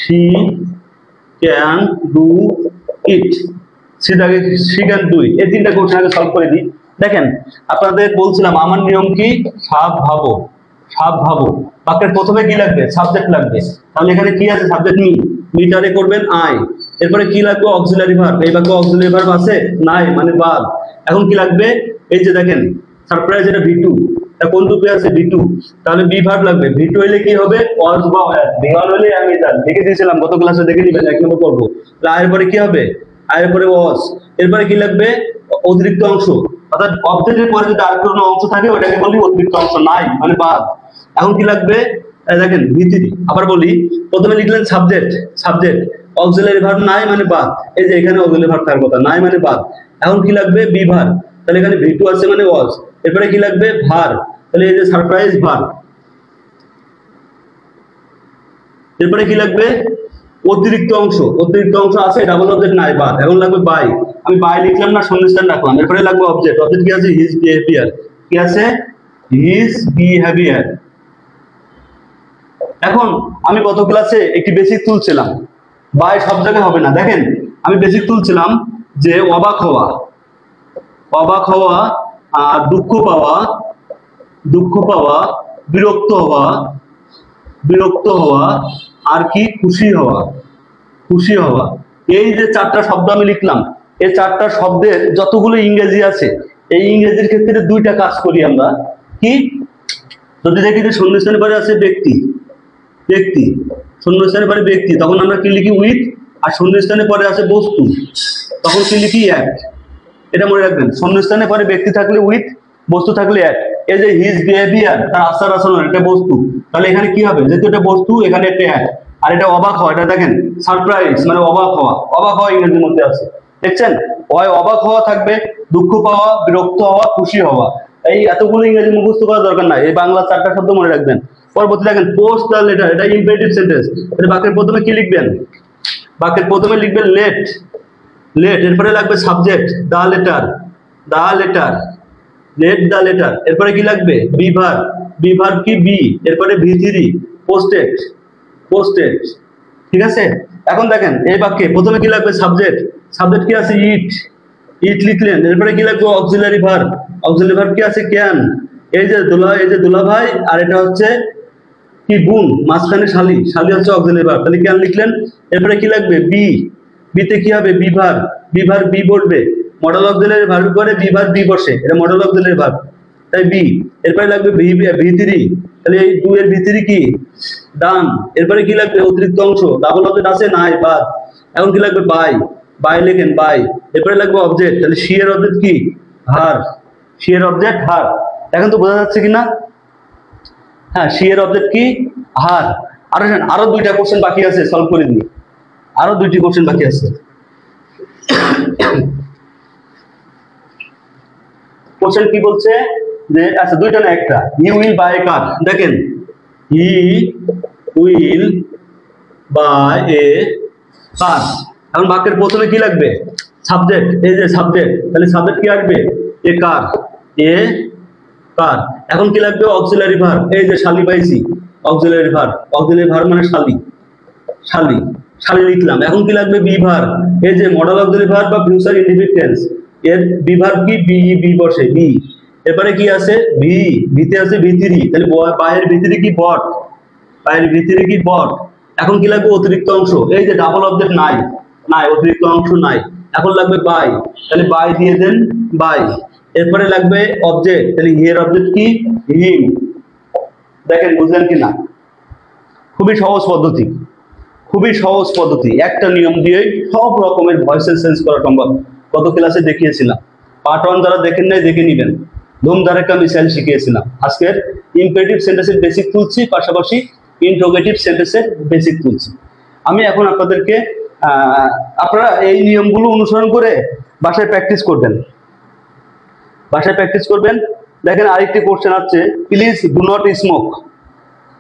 She can do it. সিদাগে শি ক্যান ডু ইট। এই 3টা কোশ্চেন আগে সলভ করে দিই। দেখেন আপনাদের বলছিলাম আমার নিয়ম কি? সাব ভাবো। বাক্যের প্রথমে কি লাগবে? সাবজেক্ট লাগবে। তাহলে এখানে কি আছে? সাবজেক্ট মিটারে করবেন আই। এরপরে কি লাগবে? Auxiliary verb. এই বাক্যে অক্সিলারি ভার্ব আছে? নাই, মানে বাদ। এখন কি লাগবে? এই যে দেখেন সারপ্রাইজ, এটা V2, এটা কোন রূপে আছে? V2। তাহলে বি ভার্ব লাগবে। V2 হলে কি হবে? ওয়াজ বা ওয়্যার। V1 হলে আমি লিখে দিয়েছিলাম গত ক্লাসে, দেখে নিবেন 1 নম্বর পর্ব। আয়ের পরে কি হবে? আয়ের পরে ওয়াজ। এরপরে কি লাগবে? অতিরিক্ত অংশ, অর্থাৎ অবজেক্টের পরে যদি আর কোনো অংশ থাকে ওটাকে বলি অতিরিক্ত অংশ, নাই মানে বাদ। এখন কি লাগবে? দেখেন ভিতরি। আবার বলি, প্রথমে লিখলেন সাবজেক্ট, অক্সিলারি ভার্ব নাই মানে বাদ। এই যে এখানে অক্সিলারি ভার্ব থাকার কথা, নাই মানে বাদ। এখন কি লাগবে? Be verb. তাহলে এখানে V2 আছে মানে ওয়াজ। এরপরে কি লাগবে? ভার্ব। তাহলে এই যে সারপ্রাইজ ভার্ব। এরপরে কি লাগবে? অতিরিক্ত অংশ আছে, ডাবল অবজেক্ট নাই, বাদ। এখন লাগবে বাই। আমি বাই লিখলাম না, শূন্যস্থান রাখলাম। এরপরে লাগবে অবজেক্ট কি আছে? His behaviour. কি আছে? His behaviour. এখন আমি গত ক্লাসে একটি বেসিক তুলছিলাম, বাই সব জায়গায় হবে না। দেখেন আমি বেসিক তুলছিলাম যে অবাক হওয়া, আর দুঃখ পাওয়া, বিরক্ত হওয়া, আর কি? খুশি হওয়া। এই যে 4টা শব্দ আমি লিখলাম, এই 4টা শব্দের যতগুলো ইংরেজি আছে, এই ইংরেজির ক্ষেত্রে 2টা কাজ করি আমরা। কি? যদি দেখি যে শূন্যস্থানের পরে আছে ব্যক্তি, শূন্যস্থানের পরে ব্যক্তি, তখন আমরা কি লিখি? উইথ। আর শূন্যস্থানের পরে আছে বস্তু, তখন কি লিখি? অ্যাট। এটা মনে রাখবেন, শূন্যস্থানের পরে ব্যক্তি থাকলে উইথ, বস্তু থাকলে অ্যাট। এই যে হিজ বিহেভিয়ার, তার আচার আচরণ, এটা বস্তু। তাহলে এখানে কি হবে? যেহেতু এটা বস্তু, এখানে একটা অ্যাট। আর এটা অবাক হওয়া, এটা দেখেন সারপ্রাইজ মানে অবাক হওয়া ইংরেজির মধ্যে আছে, দেখছেন? হয় অবাক হওয়া থাকবে, দুঃখ পাওয়া, বিরক্ত হওয়া, খুশি হওয়া। এই এতগুলো ইংরেজি মুখস্থ করার দরকার নাই, এই বাংলা 4টা শব্দ মনে রাখবেন। পরবর্তী দেখেন পোস্ট দ্য লেটার, এটা ইম্পারেটিভ সেন্টেন্স। এটা বাক্যের প্রথমে কি লিখবেন? বাক্যের প্রথমে লিখবেন লেট। এরপরে লাগবে subject, the letter. Let the letter, এরপরে কি লাগবে বিভার, বিভার কি বি, এরপরে ভি3 পোস্টেড, পোস্টেড, ঠিক আছে। এখন দেখেন এই বাক্যে প্রথমে কি লাগবে সাবজেক্ট, সাবজেক্ট কি আছে ইট, ইট লিখলেন, এরপরে কি লাগবে অক্সিলারি ভার্ব, অক্সিলারি ভার্ব কি আছে ক্যান, এই যে দুলা ভাই, আর এটা হচ্ছে কি বোন, মাঝখানে শালি, শালি হচ্ছে অক্সিলারি ভার্ব, তাহলে ক্যান লিখলেন। এরপরে কি লাগবে বি, বিতে কি হবে বিভার, বিভার বি বসবে, মডেল অক্সিলারি ভার্ব পরে বিভার বি বসে, এটা মডেল অক্সিলারি ভার্ব, তাই বি। এরপরে লাগবে ভি3, তাহলে এই 2 এর ভি3 কি ডান। এরপরে কি লাগবে অতিরিক্ত অংশ, ডাবল অবজেক্ট আছে নাই বাদ, এখন কি লাগবে বাই, বাই লেখেন বাই। এরপরে লাগবে অবজেক্ট, তাহলে সি এর অবজেক্ট কি হার, সি এর অবজেক্ট হার, এখন তো বোঝা যাচ্ছে কিনা, হ্যাঁ সি এর অবজেক্ট কি হার। আরো 2টা কোশ্চেন বাকি আছে, সলভ করে দিই, আরো 2টি কোশ্চেন বাকি আছে। কোশ্চেন কি বলছে যে আচ্ছা 2টা না একটা, হি উইল বাই এ কার, দেখেন হি উইল বাই এ কার, এখন বাক্যের প্রথমে কি লাগবে সাবজেক্ট, এই যে সাবজেক্ট, তাহলে সাবজেক্ট কি আসবে এ কার, এ কার। এখন কি লাগবে অক্সিলারি ভার্ব, এই যে শালি পাইছি, অক্সিলারি ভার্ব, অক্সিলারি ভার্ব মানে শালি, শালি, শালি লিখলাম। এখন কি লাগবে বিভার, এই যে মডেল অক্সিলারি ভার্ব বা ফিউচার ইনডিফিনিট টেন্স, এর বিভার কি বি, বি বসে বি। এরপরে কি আছে ভি, ভিতে আছে ভি3, তাহলে বাইরের ভি3 কি বট, বাইরের ভি3 কি বট। এখন কি লাগবে অতিরিক্ত অংশ, এই যে ডাবল অবজেক্ট নাই, নাই অতিরিক্ত অংশ নাই, এখন লাগবে বাই, তাহলে বাই দিয়ে দেন বাই। এরপরে লাগবে অবজেক্ট, তাহলে এর অবজেক্ট কি হিম। দেখেন বুঝলেন কিনা, খুবই সহজ পদ্ধতি, খুবই সহজ পদ্ধতি, একটা নিয়ম দিয়ে সব রকমের ভয়েসের সেন্স করা সম্ভব। গত ক্লাসে দেখিয়েছিলাম, পার্ট 1 যারা দেখেন নাই দেখে নিবেন, ধুমধারাক্কা মিসাইল শিখিয়েছিলাম। আজকের ইম্পারেটিভ সেন্টেন্সের বেসিক তুলছি, পাশাপাশি ইন্টারোগেটিভ সেন্টেন্সের বেসিক তুলছি। আমি এখন আপনাদেরকে আপনারা এই নিয়মগুলো অনুসরণ করে বাসায় প্র্যাকটিস করবেন, বাসায় প্র্যাকটিস করবেন। দেখেন আরেকটি কোশ্চেন আছে, প্লিজ ডু নট স্মোক,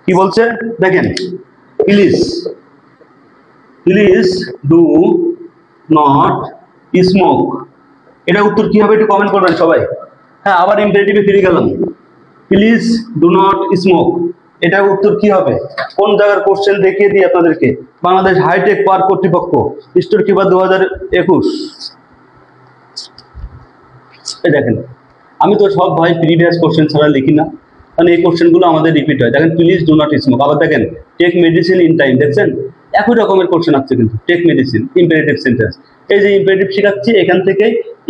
কি বলছে দেখেন, please, please do not smoke, এটা উত্তর কি হবে একটু কমেন্ট করবেন সবাই। হ্যাঁ আবার ইম্পারেটিভে ফিরে গেলাম, প্লিজ ডু নট স্মোক, এটা উত্তর কি হবে, কোন জায়গার কোশ্চেন দেখিয়ে দিই আপনাদেরকে, বাংলাদেশ হাইটেক পার্ক কর্তৃপক্ষ, স্টোর কিপার 2021। এই দেখেন আমি তো সব ভাই প্রিভিয়াস কোশ্চেন ছাড়া লিখি না, কারণ এই কোশ্চেনগুলো আমাদের রিপিট হয়। দেখেন প্লিজ ডু নট স্মোক, আবার দেখেন টেক মেডিসিন ইন টাইম, দেখছেন একই রকমের কোশ্চেন আসছে কিন্তু, টেক মেডিসিন ইম্পারেটিভ সেন্টেন্স, এই যে ইম্পারেটিভ শেখাচ্ছি এখান থেকে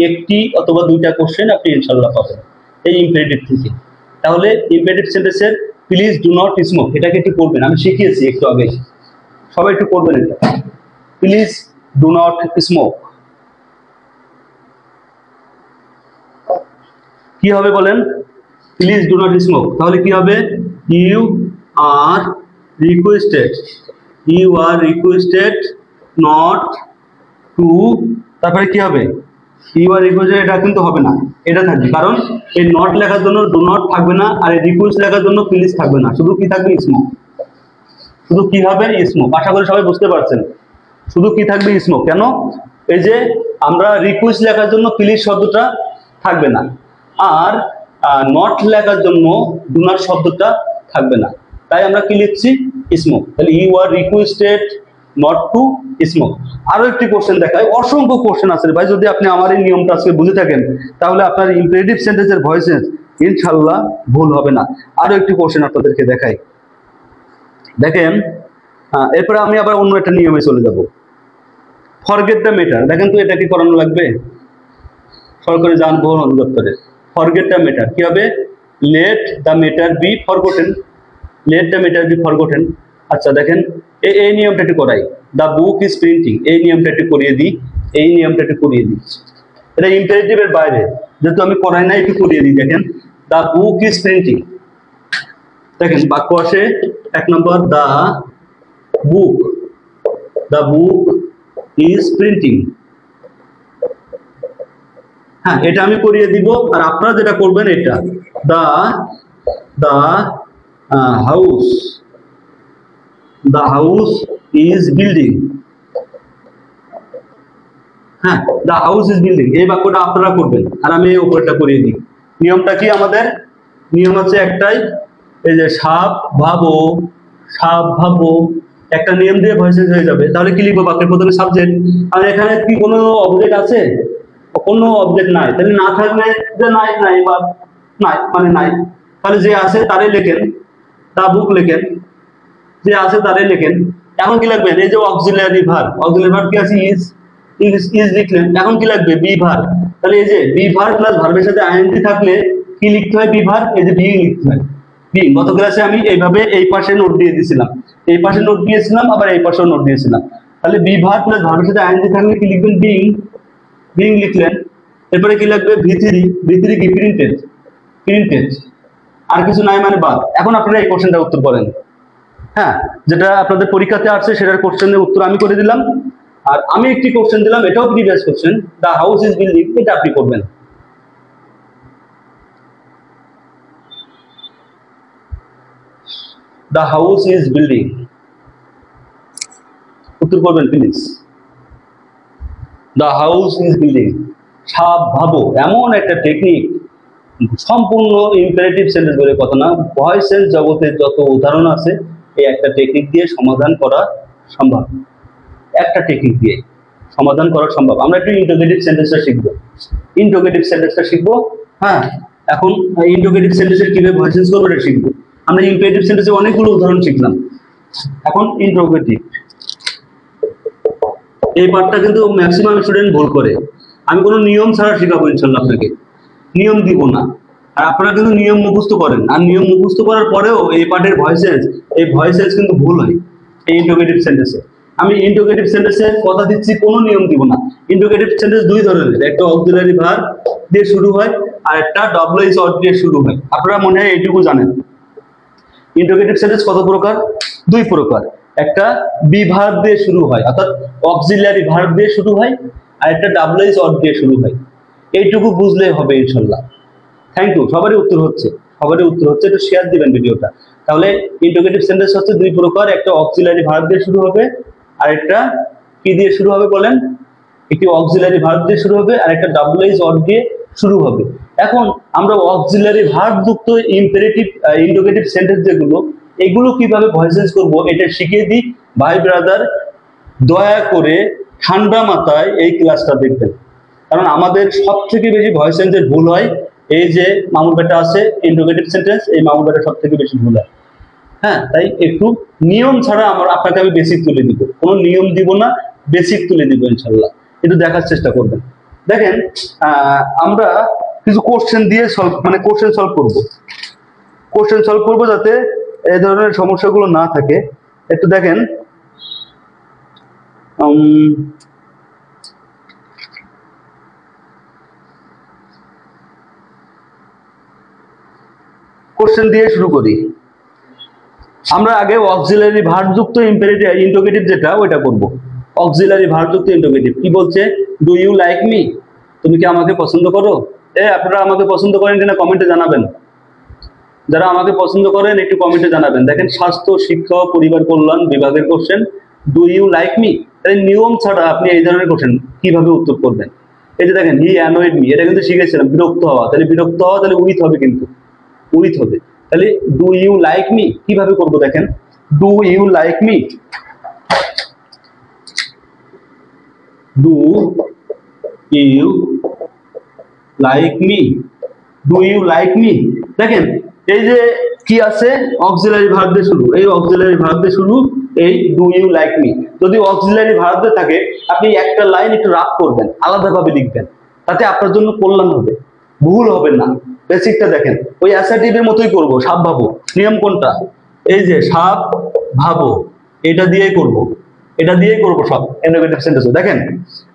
একটি অথবা 2টা কোশ্চেন আপনি ইনশাআল্লাহ পাবেন এই ইম্পারেটিভ থেকে। তাহলে ইম্পারেটিভ সেন্টেন্সের প্লিজ ডু নট স্মোক এটাকে একটু পড়বেন, আমি শিখিয়েছি একটু আগে, সবাই একটু পড়বেন এটা, প্লিজ ডু নট স্মোক। কি হবে বলেন, প্লিজ ডু নট স্মোক, তাহলে কি হবে you are requested, you are requested not to, তারপরে কি হবে ইউ আর রিকোয়েস্টেড, এটা কিন্তু হবে না, এটা থাকবে, কারণ এই নট লেখার জন্য ডু নট থাকবে না, আর এই রিকোয়েস্ট লেখার জন্য প্লিজ থাকবে না, শুধু কি থাকবে স্মোক, শুধু কি হবে স্মোক। আশা করি সবাই বুঝতে পারছেন, শুধু কি থাকবে স্মোক। কেন, এই যে আমরা রিকোয়েস্ট লেখার জন্য প্লিজ শব্দটা থাকবে না, আর নট লেখার জন্য ডু নট শব্দটা থাকবে না, তাই আমরা কি লিখছি স্মোক। তাহলে you are requested not to smoke. আরো একটি কোশ্চেন দেখায়, অসংখ্য কোশ্চেন আছে ভাই, যদি আপনি আমার এই নিয়মটা আজকে বুঝে থাকেন তাহলে আপনার ইম্পারেটিভ সেন্টেন্সের ভয়েসেস ইনশাআল্লাহ ভুল হবে না। আরো একটি কোশ্চেন আপনাদেরকে দেখাই, দেখেন এরপরে আমি আবার অন্য একটা নিয়মে চলে যাব, ফরগেট দ্য ম্যাটার। দেখেন তো এটা কি করানো লাগবে, সরকারি যানবাহন অধিদপ্তরে ফরগেট দ্য ম্যাটার কি হবে, let the matter be forgotten, let the matter be forgotten. আচ্ছা দেখেন এই নিয়মটা একটু করাই, দ্য বুক ইজ প্রিন্টিং, এই নিয়মটা একটু করিয়ে দিই, এই নিয়মটা একটু করিয়ে দিই, এটা ইম্পারেটিভের বাইরে, যেহেতু আমি করাই না একটু করিয়ে দিই। দেখেন দ্য বুক ইজ প্রিন্টিং, দেখেন বাক্য আসে 1 নম্বর the book, the book is printing, হ্যাঁ এটা আমি করিয়ে দিব। আর আপনারা যেটা করবেন এটা the house, the house is building, হ্যাঁ দ্য হাউস ইজ বিল্ডিং, এই বাক্যটা আপনারা করবেন আর আমি এই উপরটা করিয়ে দিই। নিয়মটা কি আমাদের? নিয়ম হচ্ছে একটাই, এই যে সাপ ভাবো, সাপ ভাবো, একটা নিয়ম দিয়ে ভয়েস চেঞ্জ হয়ে যাবে। তাহলে কি লিখবো? বাক্যের প্রথমে সাবজেক্ট। আর এখানে কি কোনো অবজেক্ট আছে? কোনো অবজেক্ট নাই, তাহলে না থাকলে যে নাই নাই বা নাই মানে নাই, তাহলে যে আছে তারই লেখেন, তা বুক লেখেন, যে আছে তারই লেখেন। এখন কি লাগবে? এই যে অক্সিলারি ভার্ব, অক্সিলারি ভার্ব কি আছে? ইজ, ইজ লিখলেন। এখন কি লাগবে? Be verb. তাহলে এই যে বি ভার্ব প্লাস ভার্বের সাথে আইএনজি থাকলে কি লিখতে হয়? Be verb. এই যে বি লিখতে হয় বি। গত ক্লাসে আমি এইভাবে এই পাশে নোট দিয়ে দিয়েছিলাম, এই পাশে নোট দিয়েছিলাম, আবার এই পাশেও নোট দিয়েছিলাম। তাহলে বি ভার্ব প্লাস ভার্বের সাথে আইএনজি থাকলে কি লিখবেন? বিং, বিং লিখলেন। এরপরে কি লাগবে? ভিথিরি, ভিথিরি কি? Printed, printed. আর কিছু নাই মানে বাদ। এখন আপনারা এই কোশ্চেনটা উত্তর করেন। হ্যাঁ, যেটা আপনাদের পরীক্ষাতে আসছে সেটার কোশ্চেনের উত্তর আমি করে দিলাম। আর আমি একটি কোশ্চেন দিলাম, এটাও previous question, the house is building, এটা আপনি করবেন। দা হাউস ইজ বিল্ডিং, উত্তর করবেন please. The house is building. সাপ ভাবো এমন একটা টেকনিক, সম্পূর্ণ ইম্পারেটিভ সেন্টেন্স বলে কথা না, ভয়েস চেঞ্জ জগতের যত উদাহরণ আছে এই একটা টেকনিক দিয়ে সমাধান করা সম্ভব। একটা টেকনিক দিয়ে সমাধান করা সম্ভব। আমরা একটু ইন্টিগ্রেটিভ সেন্টেন্সটা শিখবো, ইন্টিগ্রেটিভ সেন্টেন্সটা শিখবো। হ্যাঁ, এখন ইন্টিগ্রেটিভ সেন্টেন্সের কিভাবে ভয়েস চেঞ্জ করবো এটা শিখবো। আমরা ইম্পারেটিভ সেন্টেন্সে অনেকগুলো উদাহরণ শিখলাম, এখন ইন্টিগ্রেটিভ। এই পার্টটা কিন্তু ম্যাক্সিমাম স্টুডেন্ট ভুল করে। আমি কোনো নিয়ম ছাড়া শেখাবো ইনশাল্লাহ, আপনাকে নিয়ম দিব না। আর আপনারা কিন্তু নিয়ম মুখস্থ করেন, আর নিয়ম মুখস্থ করার পরেও এই পার্টের ভয়েসেস, এই ভয়েসেস কিন্তু ভুল হয় এই ইন্টিগ্রেটিভ সেন্টেন্সে। আমি ইন্টিগ্রেটিভ সেন্টেন্সে কথা দিচ্ছি, কোনো নিয়ম দিব না। ইন্টিগ্রেটিভ সেন্টেন্স দুই ধরনের, একটা অক্সিলারি ভার্ব দিয়ে শুরু হয়, আর একটা ডব্লিউএইচ অর দিয়ে শুরু হয়। আপনারা মনে হয় এইটুকু জানেন। ইন্টিগ্রেটিভ সেন্টেন্স কত প্রকার? দুই প্রকার। একটা বি ভার্ব দিয়ে শুরু হয়, অর্থাৎ অক্সিলারি ভার্ব দিয়ে শুরু হয়, আর একটা ডব্লিউএইচ অর দিয়ে শুরু হয়। এইটুকু বুঝলেই হবে ইনশাল্লাহ। Thank you. সবারই উত্তর হচ্ছে, সবারই উত্তর হচ্ছে, একটু শেয়ার দিবেন ভিডিওটা। তাহলে ইন্টিগ্রেটিভ সেন্টেন্স হচ্ছে দুই প্রকার, একটা অক্সিলারি ভার্ব দিয়ে শুরু হবে, আর একটা কি দিয়ে শুরু হবে বলেন? একটি অক্সিলারি ভার্ব দিয়ে শুরু হবে, আর একটা ডব্লিউএইচ অর দিয়ে শুরু হবে। এখন আমরা অক্সিলারি ভার্ব যুক্ত ইম্পারেটিভ ইন্টিগ্রেটিভ সেন্টেন্স যেগুলো, এগুলো কিভাবে ভয়েস চেঞ্জ করব এটা শিখিয়ে দিই। ভাই ব্রাদার, দয়া করে ঠান্ডা মাথায় এই ক্লাসটা দেখবেন, কারণ আমাদের সব থেকে বেশি ভয়েস চেঞ্জের ভুল হয় এই যে মামুর বেটা আছে ইন্টিগ্রেটিভ সেন্টেন্স, এই মামুর বেটা সব থেকে বেশি ভুল হয়। হ্যাঁ, তাই একটু নিয়ম ছাড়া আপনাকে আমি বেসিক তুলে দিব, কোনো নিয়ম দিব না, বেসিক তুলে দিব ইনশাল্লাহ। একটু দেখার চেষ্টা করবেন। দেখেন, আমরা কিছু কোশ্চেন দিয়ে সলভ, মানে কোশ্চেন সলভ করব, কোশ্চেন সলভ করব যাতে এই ধরনের সমস্যাগুলো না থাকে। একটু দেখেন, কোশ্চেন দিয়ে শুরু করি। আমরা আগে অক্সিলারি ভার্ব যুক্ত ইম্পারেটিভ ইন্টিগ্রেটিভ যেটা ওইটা করব। অক্সিলারি ভার্ব যুক্ত ইন্টিগ্রেটিভ কি বলছে? Do you like me? তুমি কি আমাকে পছন্দ করো? আপনারা আমাকে পছন্দ করেন কিনা কমেন্টে জানাবেন। যারা আমাকে পছন্দ করেন একটু কমেন্টে জানাবেন। দেখেন, স্বাস্থ্য, শিক্ষা ও পরিবার কল্যাণ বিভাগের question, do you like me? তাই নিয়ম ছাড়া আপনি এই ধরনের কোশ্চেন কিভাবে উত্তর করবেন? এই যে দেখেন, হি অ্যানয়েড মি, এটা কিন্তু শিখেছিলাম, বিরক্ত হওয়া। তাহলে বিরক্ত হওয়া, তাহলে উইথ হবে, কিন্তু উইথ হবে। তাহলে ডু ইউ লাইক মি কিভাবে করব? দেখেন, do you like me, do you like me, do you like me. দেখেন, এই যে কি আছে? অক্সিলারি ভার্ব দিয়ে শুরু, এই অক্সিলারি ভার্ব দিয়ে শুরু, এই ডু ইউ লাইক মি। যদি অক্সিলারি ভার্ব দিয়ে থাকে, আপনি একটা লাইন একটু রাফ করবেন, আলাদাভাবে লিখবেন, তাতে আপনার জন্য কল্যাণ হবে, ভুল হবে না। বেসিকটা দেখেন, ওই অ্যাসার্টিভের মতোই করব। সাপ ভাবো, নিয়ম কোনটা? এই যে সাপ ভাবো, এটা দিয়েই করব, এটা দিয়েই করব সব ইন্টিগ্রেটিভ সেন্টেন্স। দেখেন,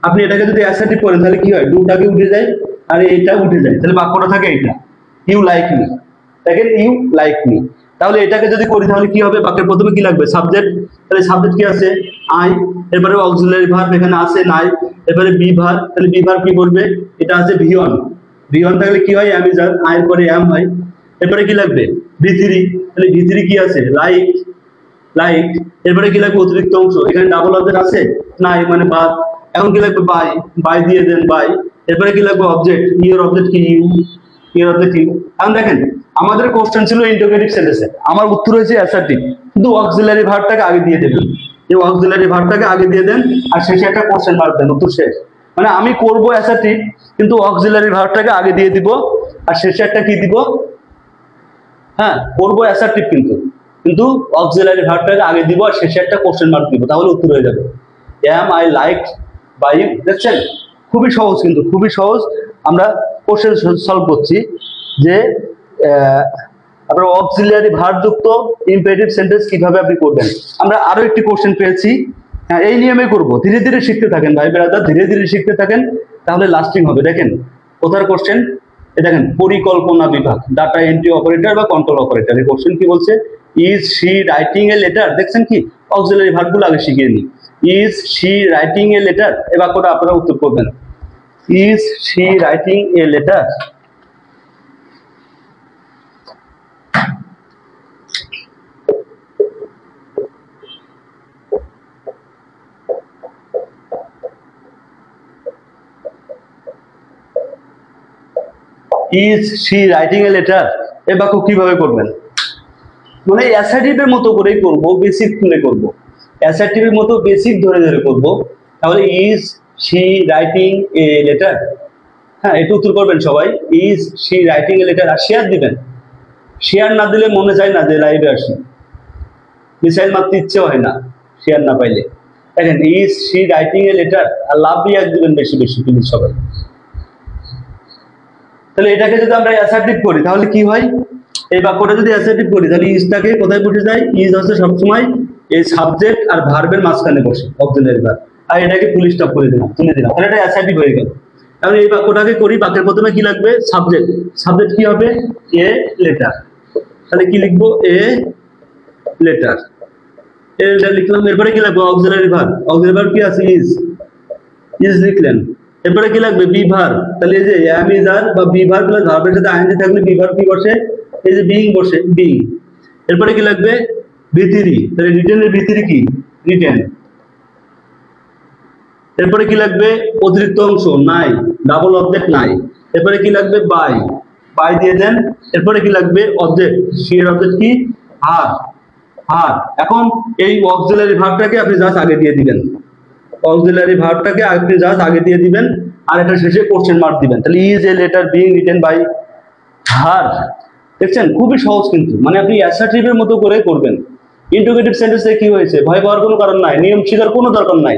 আপনি এটাকে যদি অ্যাসার্টিভ করেন তাহলে কি হয়? ডুটাকে উঠে যায়, আর এইটা উঠে যায়, তাহলে বাক্যটা থাকে এইটা, ইউ লাইক মি। দেখেন, ইউ লাইক মি। তাহলে এটাকে যদি করি তাহলে কি হবে? বাক্যের প্রথমে কি লাগবে? সাবজেক্ট। তাহলে সাবজেক্ট কি আছে? আই। এরপরে অক্সিলারি ভার্ব এখানে আছে নাই। এবারে বি ভার্ব, তাহলে বি ভার্ব কি করবে? এটা আছে ভিওন, ভিওন থাকলে কি হয়? আমি যার আয়ের পরে এম হয়। এরপরে কি লাগবে? ভি3, তাহলে ভি3 কি আছে? Like, like. এরপরে কি লাগবে? অতিরিক্ত অংশ, এখানে ডাবল অবজেক্ট আছে নাই, মানে বাদ। এখন কি লাগবে? বাই, বাই দিয়ে দেন বাই। এরপরে কি লাগবে? অবজেক্ট, ইউর অবজেক্ট কি? ইউ, এর অর্থ কি? এখন দেখেন আমাদের কোশ্চেন ছিল ইন্টিগ্রেটিভ সেন্টেন্সে, আমার উত্তর হয়েছে অ্যাসার্টিভ, কিন্তু অক্সিলারি ভার্বটাকে আগে দিয়ে দেবেন। এই অক্সিলারি ভার্বটাকে আগে দিয়ে দেন আর শেষে একটা কোশ্চেন মার্ক দেন, উত্তর শেষ। মানে আমি করব অ্যাসার্টিভ কিন্তু অক্সিলারি ভার্বটাকে আগে দিয়ে দিব আর শেষে একটা কি দিব, হ্যাঁ করবো অ্যাসার্টিভ কিন্তু কিন্তু অক্সিলারি ভার্বটাকে আগে দিব আর শেষে একটা কোশ্চেন মার্ক দিব, তাহলে উত্তর হয়ে যাবে। Am I like by you. দেখছেন খুবই সহজ, কিন্তু খুবই সহজ। আমরা কোশ্চেন সলভ করছি যে আপনার অক্সিলারি ভার্ব যুক্ত ইম্পারেটিভ সেন্টেন্স কিভাবে আপনি করবেন। আমরা আরো একটি কোশ্চেন পেয়েছি, হ্যাঁ এই নিয়মে করব। ধীরে ধীরে শিখতে থাকেন ভাই ব্রাদার, ধীরে ধীরে শিখতে থাকেন, তাহলে লাস্টিং হবে। দেখেন কোথার কোশ্চেন, দেখেন পরিকল্পনা বিভাগ, ডাটা এন্ট্রি অপারেটর বা কন্ট্রোল অপারেটর। এই কোশ্চেন কি বলছে, is she writing a letter. দেখছেন কি অক্সিলারি ভার্বগুলো আগে শিখিয়ে নি। Is she writing a letter, এই বাক্যটা আপনারা উত্তর করবেন। Is she writing a letter. Is she writing a letter, এই বাক্য কিভাবে করবেন, মানে অ্যাসার্টিভের মতো করেই করব, বেসিক তুলে করব, অ্যাসার্টিভের মতো বেসিক ধরে ধরে করব। তাহলে is she writing a letter, হ্যাঁ এটা উত্তর করবেন সবাই। Is she writing a letter, আর শেয়ার দিবেন। শেয়ার না দিলে মনে চায় না যে লাইভে আসি, মিসাইল মারতে ইচ্ছে হয় না শেয়ার না পাইলে। দেখেন is she writing a letter, আর লাভ রিয়াক্ট দিবেন বেশি বেশি প্লিজ সবাই। তাহলে এটাকে যদি আমরা অ্যাসার্টিভ করি তাহলে কি হয়, এই বাক্যটা যদি অ্যাসার্টিভ করি তাহলে ইজটাকে কোথায় বসে যায়, ইজ হচ্ছে সবসময় এই সাবজেক্ট আর ভার্বের মাঝখানে বসে, অক্সিলারি ভার্ব, আর এটাকে ফুল স্টপ করে দিলাম, তুলে দিলাম, তাহলে এটা অ্যাসার্টিভ হয়ে গেল। তাহলে এই বাক্যটাকে করি, বাক্যের প্রথমে কি লাগবে, সাবজেক্ট। সাবজেক্ট কি হবে, এ লেটার, তাহলে কি লিখবো, এ লেটার। এ লেটার লিখলাম, এরপরে কি লাগবে, অক্সিলারি ভার্ব। অক্সিলারি ভার্ব কি আছে, ইজ, ইজ লিখলেন। এরপরে কি লাগবে, বি ভার্ব। তাহলে এই যে এম ইজ আর বা বি ভার্ব প্লাস ভার্বের সাথে আইএনজি থাকলে বি ভার্ব কি বসে, এই যে বিইং বসে, বিইং। এরপরে কি লাগবে, ভিতরি, তাহলে রিটেনের ভিতরি কি, রিটেন। এরপরে কি লাগবে, অতিরিক্ত অংশ নাই, ডাবল অবজেক্ট নাই। এরপরে কি লাগবে, বাই, বাই দিয়ে দেন। এরপরে কি লাগবে, অবজেক্ট, সি এর অবজেক্ট কি, আর, আর। এখন এই অক্সিলারি ভার্বটাকে আপনি জাস্ট আগে দিয়ে দিবেন, অক্সিলারি ভার্বটাকে আপনি জাস্ট আগে দিয়ে দিবেন আর এটা শেষে কোশ্চেন মার্ক দিবেন। তাহলে is a letter being written by her. দেখছেন খুবই সহজ, কিন্তু মানে আপনি অ্যাসার্টিভের মতো করে করবেন। ইন্টিগ্রেটিভ সেন্টেন্সে কি হয়েছে, ভয় পাওয়ার কোনো কারণ নাই, নিয়ম শেখার কোনো দরকার নাই,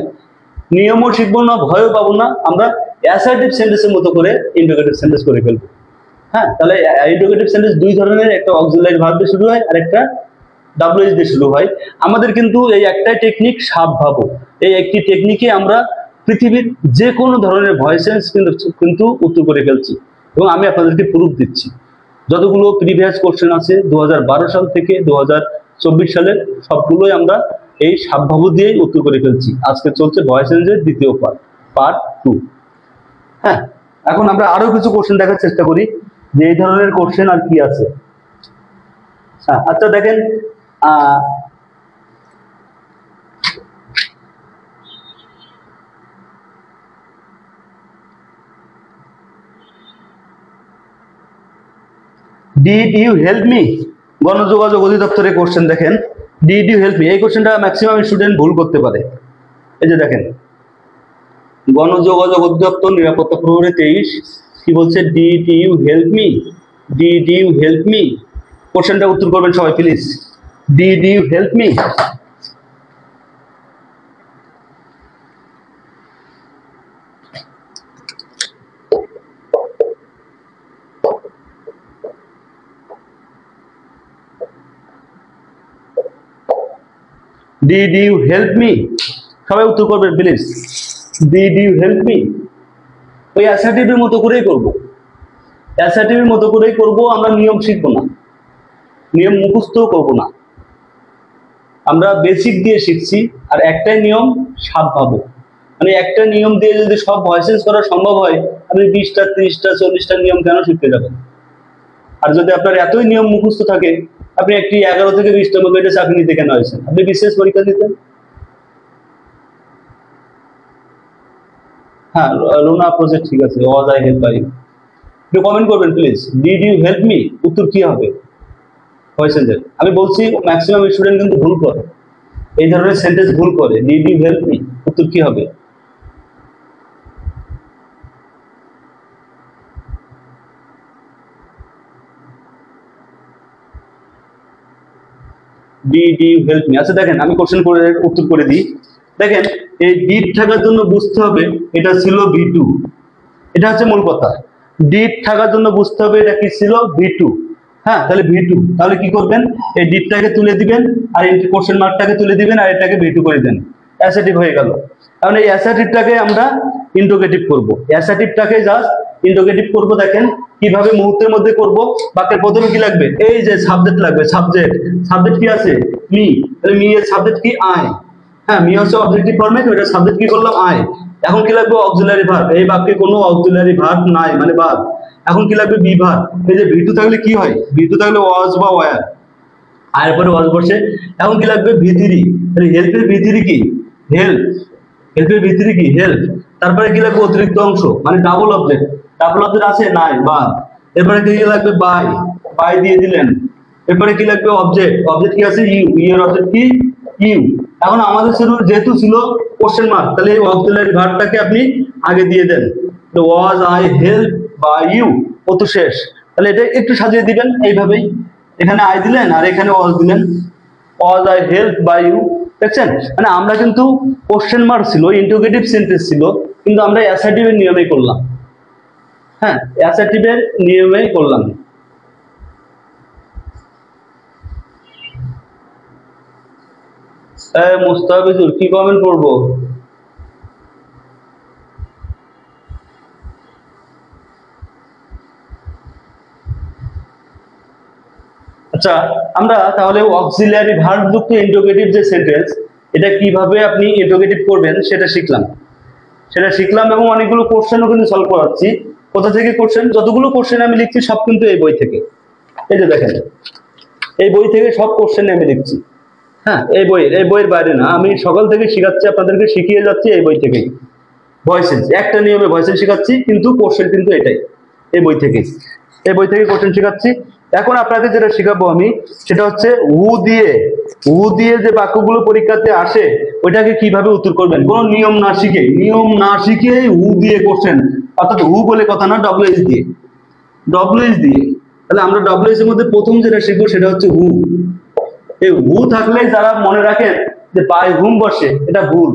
নিয়মও শিখবো না, ভয়ও পাবো না, আমরা অ্যাসার্টিভ সেন্টেন্সের মতো করে ইন্টিগ্রেটিভ সেন্টেন্স করে ফেলবো। হ্যাঁ তাহলে ইন্টিগ্রেটিভ সেন্টেন্স দুই ধরনের, একটা অক্সিলারি ভার্ব দিয়ে শুরু হয় আর একটা ডাব্লিউএইচ দিয়ে শুরু হয়। আমাদের কিন্তু এই একটাই টেকনিক, সাবভাবো। এই একটি টেকনিকে আমরা পৃথিবীর যে কোনো ধরনের ভয়েসেন্স কিন্তু উত্তর করে ফেলছি, এবং আমি আপনাদেরকে প্রুফ দিচ্ছি। যতগুলো প্রিভিয়াস কোশ্চেন আছে 2012 সাল থেকে 2024 সালের, সবগুলোই আমরা এই সাবভাবো দিয়েই উত্তর করে ফেলছি। আজকে চলছে ভয়েসেন্সের দ্বিতীয় পার্ট, পার্ট 2। হ্যাঁ এখন আমরা আরো কিছু কোশ্চেন দেখার চেষ্টা করি যে এই ধরনের কোশ্চেন আর কি আছে। হ্যাঁ আচ্ছা দেখেন, ডিড ইউ হেল্প মি, গণযোগাযোগ অধিদপ্তরের কোশ্চেন। দেখেন ডিড ইউ হেল্প মি, এই কোশ্চেনটা ম্যাক্সিমাম স্টুডেন্ট ভুল করতে পারে। এই যে দেখেন গণযোগাযোগ অধিদপ্তর নিরাপত্তা প্রহরী 23 কি বলছে, did you help me, did you help me. কোশ্চেনটা উত্তর করবেন সবাই please, did you help me. Did you help me, সবাই উত্তর করবেন please, did you help me. ওই অ্যাসার্টিভের মতো করেই করব, অ্যাসার্টিভের মতো করেই করব। আমরা নিয়ম শিখবো না, নিয়ম মুখস্থও করবো না, আমরা বেসিক দিয়ে শিখছি। আর একটাই নিয়ম, সাবভাবো। মানে একটা নিয়ম দিয়ে যদি সব ভয়েসেস করা সম্ভব হয়, আপনি 20টা 30টা 40টা নিয়ম কেন শিখতে যাবেন। আর যদি আপনার এতই নিয়ম মুখস্থ থাকে, আপনি একটি 11 থেকে 20টা মধ্যে চাকরি নিতে কেন হয়েছেন, আপনি বিশেষ পরীক্ষা দিতেন। হ্যাঁ লুনা প্রজেক্ট ঠিক আছে, ওয়াজ আই হেল্প বাই, একটু কমেন্ট করবেন please, did you help me, উত্তর কি হবে? ভয়েস চেঞ্জের আমি বলছি ম্যাক্সিমাম স্টুডেন্ট কিন্তু ভুল করে, এই ধরনের সেন্টেন্স ভুল করে। ডিড ইউ হেল্প মি, উত্তর কি হবে? Did you help me. আচ্ছা দেখেন আমি কোশ্চেন করে উত্তর করে দিই। দেখেন এই ডিড থাকার জন্য বুঝতে হবে এটা ছিল V2, এটা হচ্ছে মূল কথা। ডিড থাকার জন্য বুঝতে হবে এটা কি ছিল, V2। হ্যাঁ, তাহলে V2, তাহলে কি করবেন, এই ডিডটাকে তুলে দিবেন আর এই কোশ্চেন মার্কটাকে তুলে দিবেন আর এটাকে V2 করে দেন, অ্যাসার্টিভ হয়ে গেল। কারণ এই অ্যাসার্টিভটাকে আমরা ইন্টোগেটিভ করব, অ্যাসার্টিভটাকে জাস্ট ইন্টোগেটিভ করব। দেখেন কিভাবে মুহূর্তের মধ্যে করব। বাক্যের প্রথমে কি লাগবে, এই যে সাবজেক্ট লাগবে, সাবজেক্ট। সাবজেক্ট কি আছে, মি, তাহলে মি এর সাবজেক্ট কি, আই। হ্যাঁ, মি হচ্ছে অবজেক্টিভ ফর্মে, তো এটা সাবজেক্ট কি করলাম, আই। এখন কি লাগবে, অক্সিলারি ভার্ব। এই বাক্যে কোনো অক্সিলারি ভার্ব নাই, মানে বাদ। এখন কি লাগবে, বি ভার্ব। এই যে V2 থাকলে কি হয়, V2 থাকলে ওয়াজ বা ওয়্যার, আর পরে ওয়াজ বসে। এখন কি লাগবে, V3। তাহলে হেল্পের V3 কি, হেল্প। হেল্পের V3 কি, হেল্প। তারপরে কি লাগবে, অতিরিক্ত অংশ, মানে ডাবল অবজেক্ট। ডাবল অবজেক্ট আছে, নাই, বাদ। এরপরে কি লাগবে, বাই, বাই দিয়ে দিলেন। এরপরে কি লাগবে, অবজেক্ট। অবজেক্ট কি আছে, ইউ, এর অবজেক্ট কি, ইউ। এখন আমাদের যেহেতু ছিল কোশ্চেন মার্ক, তাহলে এই অক্সিলারি ভার্বটাকে আপনি আগে দিয়ে দেন। তো was I help by you, ও তো শেষ। তাহলে এটা একটু সাজিয়ে দিবেন এইভাবেই, এখানে আই দিলেন আর এখানে ওয়াজ দিলেন, was I help by you. দেখছেন, মানে আমরা কিন্তু কোশ্চেন মার্ক ছিল, ইন্টারোগেটিভ সেন্টেন্স ছিল, কিন্তু আমরা অ্যাসার্টিভের নিয়মেই করলাম। হ্যাঁ, অ্যাসার্টিভের নিয়মেই করলাম। মুস্তাফিজুর কি কমেন্ট করবো? আচ্ছা, আমরা তাহলে অক্সিলিয়ারি ভার্ব যুক্ত ইন্টারোগেটিভ যে সেন্টেন্স, এটা কিভাবে আপনি ইন্টারোগেটিভ করবেন সেটা শিখলাম এবং অনেকগুলো কোশ্চেনও কিন্তু সলভ করাচ্ছি। কোথা থেকে কোশ্চেন, যতগুলো কোশ্চেন আমি লিখছি সব কিন্তু এই বই থেকে। এই যে দেখেন, এই বই থেকে সব কোশ্চেন আমি লিখছি। হ্যাঁ, এই বইয়ের বাইরে না, আমি সকাল থেকে শিখাচ্ছি, আপনাদেরকে শিখিয়ে যাচ্ছি এই বই থেকেই। ভয়েসেস, একটা নিয়মে ভয়েসেস শেখাচ্ছি, কিন্তু কোশ্চেন কিন্তু এটাই, এই বই থেকে কোশ্চেন শেখাচ্ছি। এখন আপনাকে যেটা শেখাবো আমি, সেটা হচ্ছে হু দিয়ে যে বাক্যগুলো পরীক্ষাতে আসে ওইটাকে কিভাবে উত্তর করবেন, কোন নিয়ম না শিখে হু দিয়ে কোশ্চেন, অর্থাৎ হু বলে কথা না, ডব্লিউএইচ দিয়ে। তাহলে আমরা ডব্লিউএইচ এর মধ্যে প্রথম যেটা শিখবো সেটা হচ্ছে হু। এই হু থাকলে যারা মনে রাখেন যে বাই হুম বসে, এটা ভুল।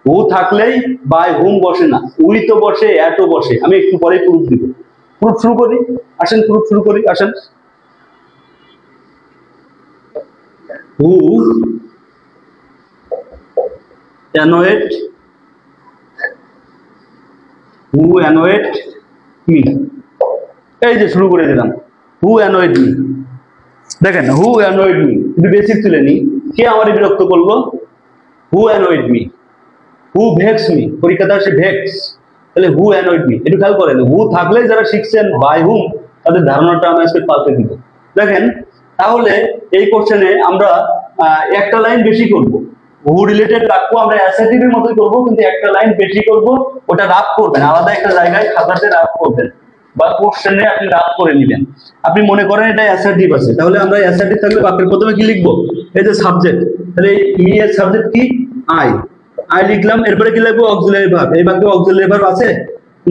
হু থাকলেই বাই হুম বসে না, উই তো বসে, এটও বসে। আমি একটু পরে প্রুফ দিব। প্রুফ শুরু করি, আসেন। হু অ্যানোয়েট মি, এই যে শুরু করে দিলাম, হু অ্যানোয়েড মি। দেখেন, হু অ্যানোয়েড মি, একটু বেসিক তুলে নি, কে আমার বিরক্ত করলো, হু অ্যানোয়েড মি। হু ভেক্স মি, পরীক্ষাতে আসে ভেক্স, তাহলে হু অ্যানোয়েড মি। একটু খেয়াল করেন, হু থাকলে যারা শিখছেন বাই হুম, তাদের ধারণাটা আমি আজকে পাল্টে দিব। দেখেন, তাহলে এই কোশ্চেনে আমরা একটা লাইন বেশি করব। হু রিলেটেড বাক্য আমরা অ্যাসার্টিভের মতোই করব, কিন্তু একটা লাইন বেশি করব। ওটা রাফ করবেন, আলাদা একটা জায়গায় খাতাতে রাফ করবেন, বা কোশ্চেনে আপনি রাফ করে নেবেন। আপনি মনে করেন এটা অ্যাসার্টিভ আছে, তাহলে আমরা অ্যাসার্টিভ থাকলে বাক্যের প্রথমে কি লিখবো, এই যে সাবজেক্ট, তাহলে মি এর সাবজেক্ট কি, আই লিখলাম। এরপরে কি লাগবে, অক্সিলারি ভার্ব। এই বাক্যে অক্সিলারি ভার্ব আছে,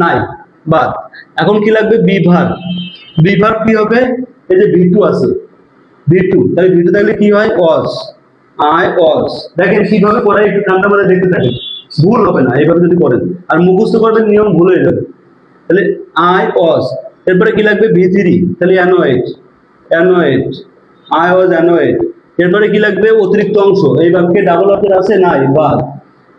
নাই, বাদ। এখন কি লাগবে, বি ভার্ব কি হবে, এই যে V2 আছে, V2, তাহলে V2 থাকলে কি হয়, ওয়াজ, আই ওয়াজ। দেখেন কিভাবে করে, একটু ঠান্ডা মাথায় দেখতে থাকেন, ভুল হবে না এইভাবে যদি করেন, আর মুখস্থ করবেন নিয়ম ভুল হয়ে যাবে। তাহলে আই ওয়াজ, এরপরে কি লাগবে, V3, তাহলে অ্যানোয়েড, আই ওয়াজ অ্যানোয়েড। এরপরে কি লাগবে, অতিরিক্ত অংশ। এই বাক্যে ডাবল অবজেক্ট আছে, নাই, বাদ।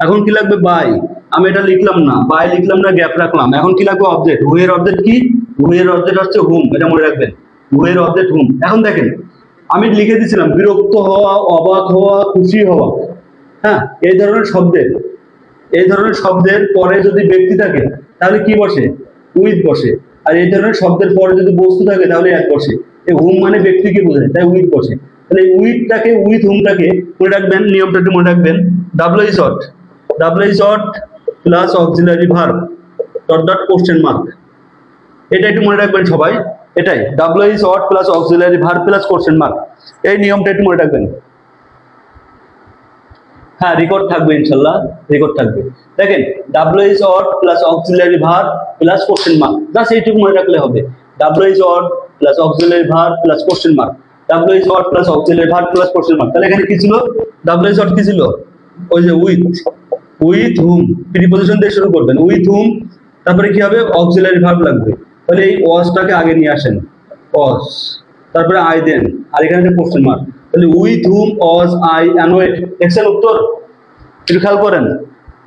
এখন কি লাগবে, বাই। আমি এটা লিখলাম না, বাই লিখলাম না, গ্যাপ রাখলাম। এখন কি লাগবে, অবজেক্ট। হু এর অবজেক্ট কি, হু এর অবজেক্ট হচ্ছে হুম, এটা মনে রাখবেন, হু এর অবজেক্ট হুম। এখন দেখেন, আমি লিখে দিয়েছিলাম বিরক্ত হওয়া, অবাক হওয়া, খুশি হওয়া। হ্যাঁ, এই ধরনের শব্দের পরে যদি ব্যক্তি থাকে তাহলে কি বসে, উইথ বসে। আর এই ধরনের শব্দের পরে যদি বস্তু থাকে তাহলে এক বসে। এই হুম মানে ব্যক্তিকে বোঝায়, তাই উইথ বসে। তাহলে উইথ হুমটাকে মনে রাখবেন, নিয়মটা একটু মনে রাখবেন, WH plus auxiliary verb dot question mark. এটা একটু মনে রাখবেন সবাই, এটাই W is odd plus auxiliary verb plus question mark, এই নিয়মটা একটু মনে রাখবেন। হ্যাঁ রেকর্ড থাকবে ইনশাল্লাহ, রেকর্ড থাকবে। দেখেন W is odd plus auxiliary verb plus question mark, just এইটুকু মনে রাখলে হবে। W is odd plus auxiliary verb plus question mark, W is odd plus auxiliary verb plus question mark. তাহলে এখানে কি ছিল? ডাব্লিউ ইজ অড কি ছিল? ওই যে উইথ হুম, প্রিপজিশন দিয়ে শুরু করবেন, উইথ হুম, তারপরে কি হবে? অক্সিলারি ভার্ব লাগবে। তাহলে এই ওয়াজটাকে আগে নিয়ে আসেন, ওয়াজ, তারপরে আই দেন, আর এখানে কোশ্চেন মার্ক। তাহলে with hmm was I annoyed, দেখছেন উত্তর? একটু খেয়াল করেন,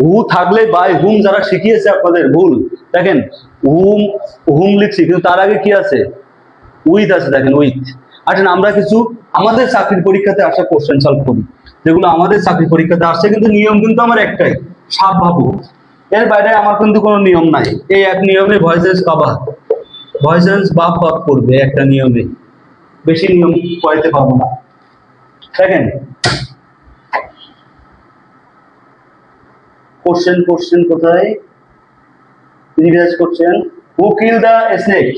হু থাকলে বাই হুম যারা শিখিয়েছে আপনাদের ভুল। দেখেন হুম লিখছি কিন্তু তার আগে কি আছে? উইথ আছে, দেখেন উইথ। আসেন আমরা কিছু আমাদের চাকরির পরীক্ষাতে আসা কোশ্চেন সলভ করি, যেগুলো আমাদের চাকরির পরীক্ষাতে আসছে, কিন্তু নিয়ম কিন্তু আমার একটাই, সাপ ভাবু, এর বাইরে আমার কিন্তু কোনো নিয়ম নাই। এই এক নিয়মে ভয়েসেস পাবা, ভয়েসেস বাপ করবে একটা নিয়মে, বেশি নিয়ম পড়াইতে পারবো না। দেখেন কোশ্চেন কোথায়? Previous question, who kill the snake?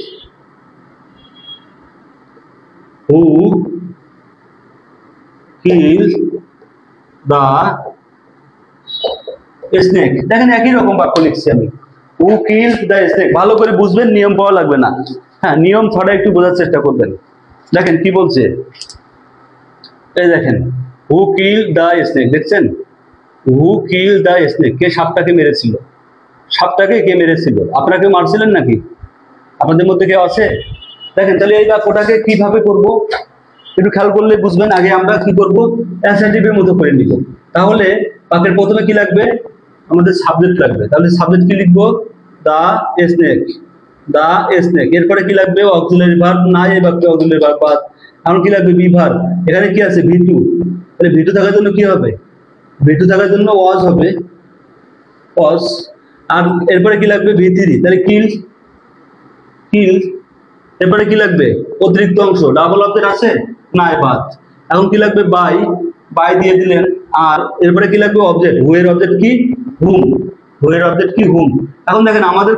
Who kill the snake, দেখেন একই রকম বাক্য লিখছি আমি, হু কিল দ্য স্নেক। ভালো করে বুঝবেন, নিয়ম পাওয়া লাগবে না। হ্যাঁ নিয়ম ছড়া একটু বোঝার চেষ্টা করবেন। দেখেন কি বলছে, এই দেখেন হু কিল দ্য স্নেক, দেখছেন? হু কিল দ্য স্নেক, কে সাপটাকে মেরেছিল? সাপটাকে কে মেরেছিল? আপনাকে মারছিলেন নাকি? আপনাদের মধ্যে কেউ আছে? দেখেন তাহলে এই বাক্যটাকে কিভাবে করব একটু খেয়াল করলে বুঝবেন। আগে আমরা কি করব? অ্যাসার্টিভের মতো করে নিব। তাহলে বাক্যের প্রথমে কি লাগবে? আমাদের সাবজেক্ট লাগবে। তাহলে সাবজেক্ট কি লিখবো? দা স্নেক, দা স্নেক। এরপরে কি লাগবে? অক্সিলারি ভার্ব, না এই বাক্যে অক্সিলারি ভার্ব বাদ। এখন কি লাগবে? Be verb. এখানে কি আছে? ভি2। তাহলে ভি2 থাকার জন্য কি হবে? ভি2 থাকার জন্য ওয়াজ হবে, ওয়াজ। আর এরপরে কি লাগবে? ভি3। তাহলে কিল, কিল। এরপরে কি লাগবে? অতিরিক্ত অংশ, ডাবল অবজেক্ট আছে না, বাদ। এখন কি লাগবে? বাই, বাই দিয়ে দিলেন। আর এরপরে কি লাগবে? অবজেক্ট, হু এর অবজেক্ট কি? হুম, হু এর অবজেক্ট কি? হুম। এখন দেখেন আমাদের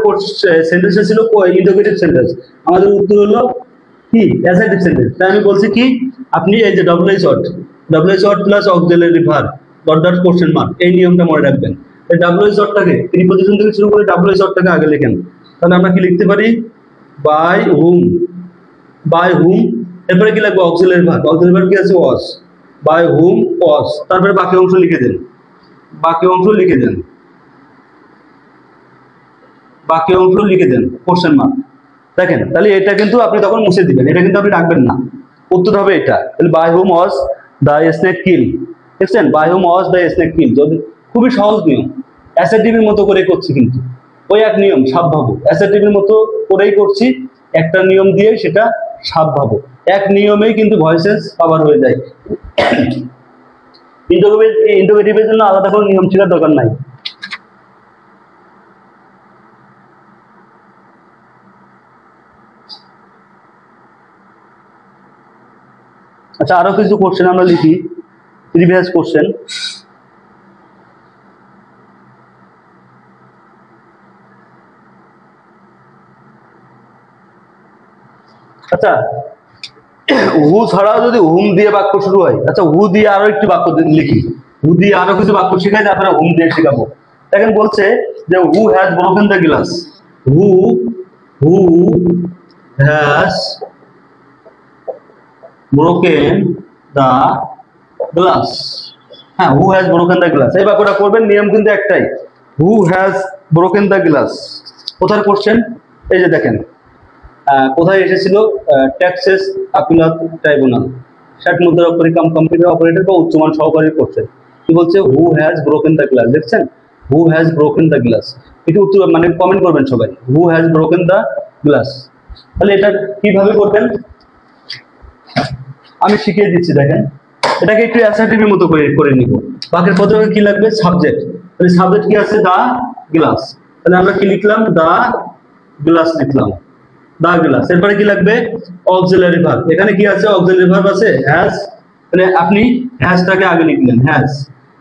সেন্টেন্সটা ছিল ইন্টারোগেটিভ সেন্টেন্স, আমাদের উত্তর হলো কি? Assertive sentence. তাই আমি বলছি কি, আপনি এই যে W short plus auxiliary verb dot dot question mark, এই নিয়মটা মনে রাখবেন। এই ডব্লিউ শর্টটাকে প্রিপজিশন থেকে শুরু করে ডব্লিউ শর্টটাকে আগে লেখেন। তাহলে আমরা কি লিখতে পারি? বাই হুম, বাই হুম। এরপরে কি লাগবে? অক্সিলারি ভার্ব, অক্সিলারি ভার্ব কি আছে? ওয়াজ, বাই হুম ওয়াজ। তারপরে বাকি অংশ লিখে দেন, বাকি অংশ লিখে দেন, বাকি অংশ লিখে দেন কোশ্চেন মার্ক। দেখেন তাহলে এটা কিন্তু আপনি তখন মুছে দিবেন, এটা কিন্তু আপনি রাখবেন না, উত্তর হবে এটা। তাহলে by whom was the snake kill, দেখছেন? By whom was the snake kill. যদি খুবই সহজ নিয়ম, অ্যাসার্টিভের মতো করে করছি, কিন্তু ওই এক নিয়ম সাব ভাবো, অ্যাসার্টিভের মতো করেই করছি, একটা নিয়ম দিয়ে সেটা সাব ভাবো, এক নিয়মেই কিন্তু ভয়েসেস কভার হয়ে যায়। ইন্টারোগেটিভের জন্য আলাদা কোনো নিয়ম শেখার দরকার নাই। আচ্ছা আরো কিছু কোশ্চেন আমরা লিখি, প্রিভিয়াস কোশ্চেন। আচ্ছা হু ছাড়াও যদি হুম দিয়ে বাক্য শুরু হয়, আচ্ছা হু দিয়ে আরো একটু বাক্য লিখি, হু দিয়ে আরো কিছু বাক্য শিখাই, তারপরে হুম দিয়ে শেখাবো। দেখেন বলছে যে who has broken the glass, who who has broken the glass. হ্যাঁ who has broken the glass, এই বাক্যটা করবেন, নিয়ম কিন্তু একটাই, who has broken the glass. কোথায় কোশ্চেন? এই যে দেখেন কোথায় এসেছিল? ট্যাক্সেস আপিলাত ট্রাইব্যুনাল, 60 মুদ্রা অক্ষরে কম্পিউটার অপারেটর বা উচ্চমান সহকারী কোশ্চেন। কি বলছে? Who has broken the glass, দেখছেন? Who has broken the glass. এটা উত্তর মানে কমেন্ট করবেন সবাই, who has broken the glass. তাহলে এটা কিভাবে করবেন আমি শিখিয়ে দিচ্ছি। দেখেন এটাকে একটু অ্যাসার্টিভের মতো করে নিব। বাক্যের প্রথমে কি লাগবে? সাবজেক্ট। তাহলে সাবজেক্ট কি আছে? দা গ্লাস। তাহলে আমরা কি লিখলাম? দা গ্লাস লিখলাম, দা গ্লাস। এরপরে কি লাগবে? Auxiliary verb. এখানে কি আছে? অক্সিলারি ভার্ব আছে হ্যাজ, মানে আপনি হ্যাজটাকে আগে লিখলেন, হ্যাজ।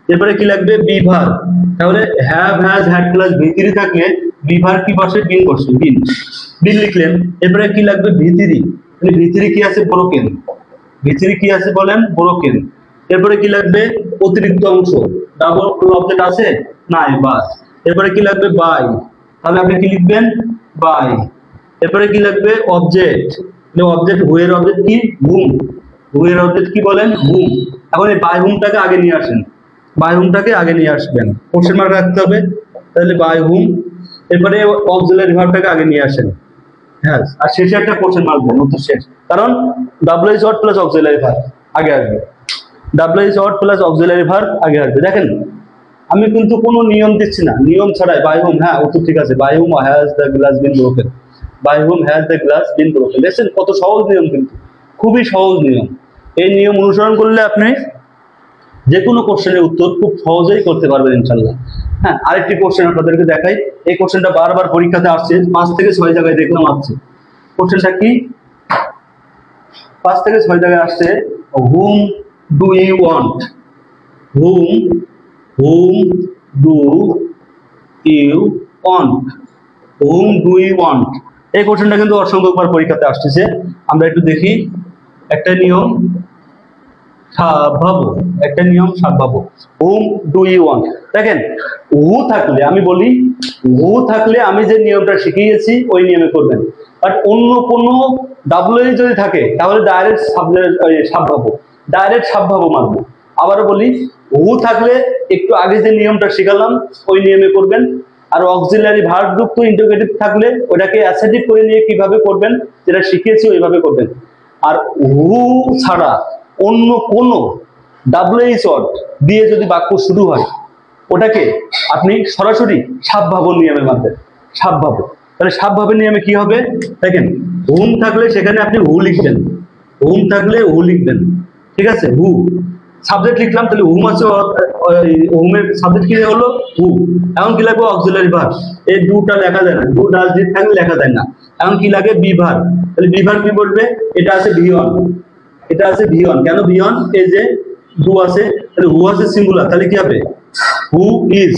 এরপরে কি লাগবে? Be verb. তাহলে হ্যাভ হ্যাজ হ্যাড প্লাস ভি3 থাকলে বিভার কি বসে, বিন বসে, বিন বিন লিখলেন। এরপরে কি লাগবে, ভিতরি, মানে ভিতরি কি আছে, ব্রোকেন, ভিতরি কি আছে বলেন, ব্রোকেন। এরপরে কি লাগবে, অতিরিক্ত অংশ, ডাবল অবজেক্ট আছে নাই, বাস। এরপরে কি লাগবে, বাই, তাহলে আপনি কি লিখবেন, বাই। এরপরে কি লাগবে, অবজেক্ট, অবজেক্ট হুয়ের অবজেক্ট কি, হুম, হুয়ের অবজেক্ট কি বলেন, হুম। এখন এই বাই হুমটাকে আগে নিয়ে আসেন, বাই হুমটাকে আগে নিয়ে আসবেন, কোশ্চেন মার্ক রাখতে হবে, তাহলে বাই হুম। এরপরে অক্সিলারি ভার্বটাকে আগে নিয়ে আসেন, হ্যাঁ, আর শেষে একটা কোশ্চেন মার্ক দেন, উত্তর শেষ, কারণ W is watt plus auxiliary verb আগে আসবে, W is watt plus auxiliary verb আগে আসবে। দেখেন আমি কিন্তু কোনো নিয়ম দিচ্ছি না, নিয়ম ছাড়াই বাই হুম, হ্যাঁ উত্তর ঠিক আছে, by whom has the glass been broken, by whom has the glass been broken. দেখছেন কত সহজ নিয়ম, কিন্তু খুবই সহজ নিয়ম। এই নিয়ম অনুসরণ করলে আপনি যে কোনো কোশ্চেনের উত্তর খুব সহজেই করতে পারবেন ইনশাল্লাহ। হ্যাঁ, আরেকটি কোশ্চেন আপনাদেরকে দেখাই, এই কোশ্চেনটা বারবার পরীক্ষাতে আসছে, 5 থেকে 6 জায়গায় দেখলাম আসছে। কোশ্চেনটা কি, 5 থেকে 6 জায়গায় আসছে, whom do you want, whom do you want, whom do you want. এই কোশ্চেনটা কিন্তু অসংখ্যবার পরীক্ষাতে আসতেছে। আমরা একটু দেখি, একটা নিয়ম সাবভাবো, একটা নিয়ম সাবভাবো, হুম ডু ইউ ওয়ান্ট। দেখেন হু থাকলে, আমি বলি হু থাকলে আমি যে নিয়মটা শিখিয়েছি ওই নিয়মে করবেন, বাট অন্য কোনো ডাব্লিউ যদি থাকে তাহলে ডাইরেক্ট সাবভাবো, ডাইরেক্ট সাবভাবো মানবো। আবারও বলি, হু থাকলে একটু আগে যে নিয়মটা শিখালাম ওই নিয়মে করবেন, আর অক্সিলারি ভার্ব যুক্ত ইন্টারোগেটিভ থাকলে ওটাকে অ্যাসেটিভ করে নিয়ে কিভাবে করবেন যেটা শিখিয়েছি ওইভাবে করবেন। আর হু ছাড়া অন্য কোনো ডাব্লিউএইচ ওয়ার্ড দিয়ে যদি বাক্য শুরু হয় ওটাকে আপনি সরাসরি সাবভাবন নিয়মে মানবেন, সাবভাবন। তাহলে সাবভাবের নিয়মে কি হবে, দেখেন হুম থাকলে সেখানে আপনি হু লিখবেন, হুম থাকলে হু লিখবেন, ঠিক আছে, হু সাবজেক্ট লিখলাম, তাহলে হুম আছে, হুমের সাবজেক্ট কি হলো, হু। এখন কি লাগবে, অক্সিলারি ভার্ব, এই ডুটা লেখা যায় না, ডু ডাজ ডিড থাকলে লেখা যায় না। এখন কি লাগে, বি ভার্ব, তাহলে বি ভার্ব কি বলবে, এটা আছে ভি ওয়ান, এটা আছে ভি ওয়ান, কেন ভি ওয়ান, এই যে ডু আছে, তাহলে হু আছে সিঙ্গুলার, তাহলে কি হবে, হু ইজ।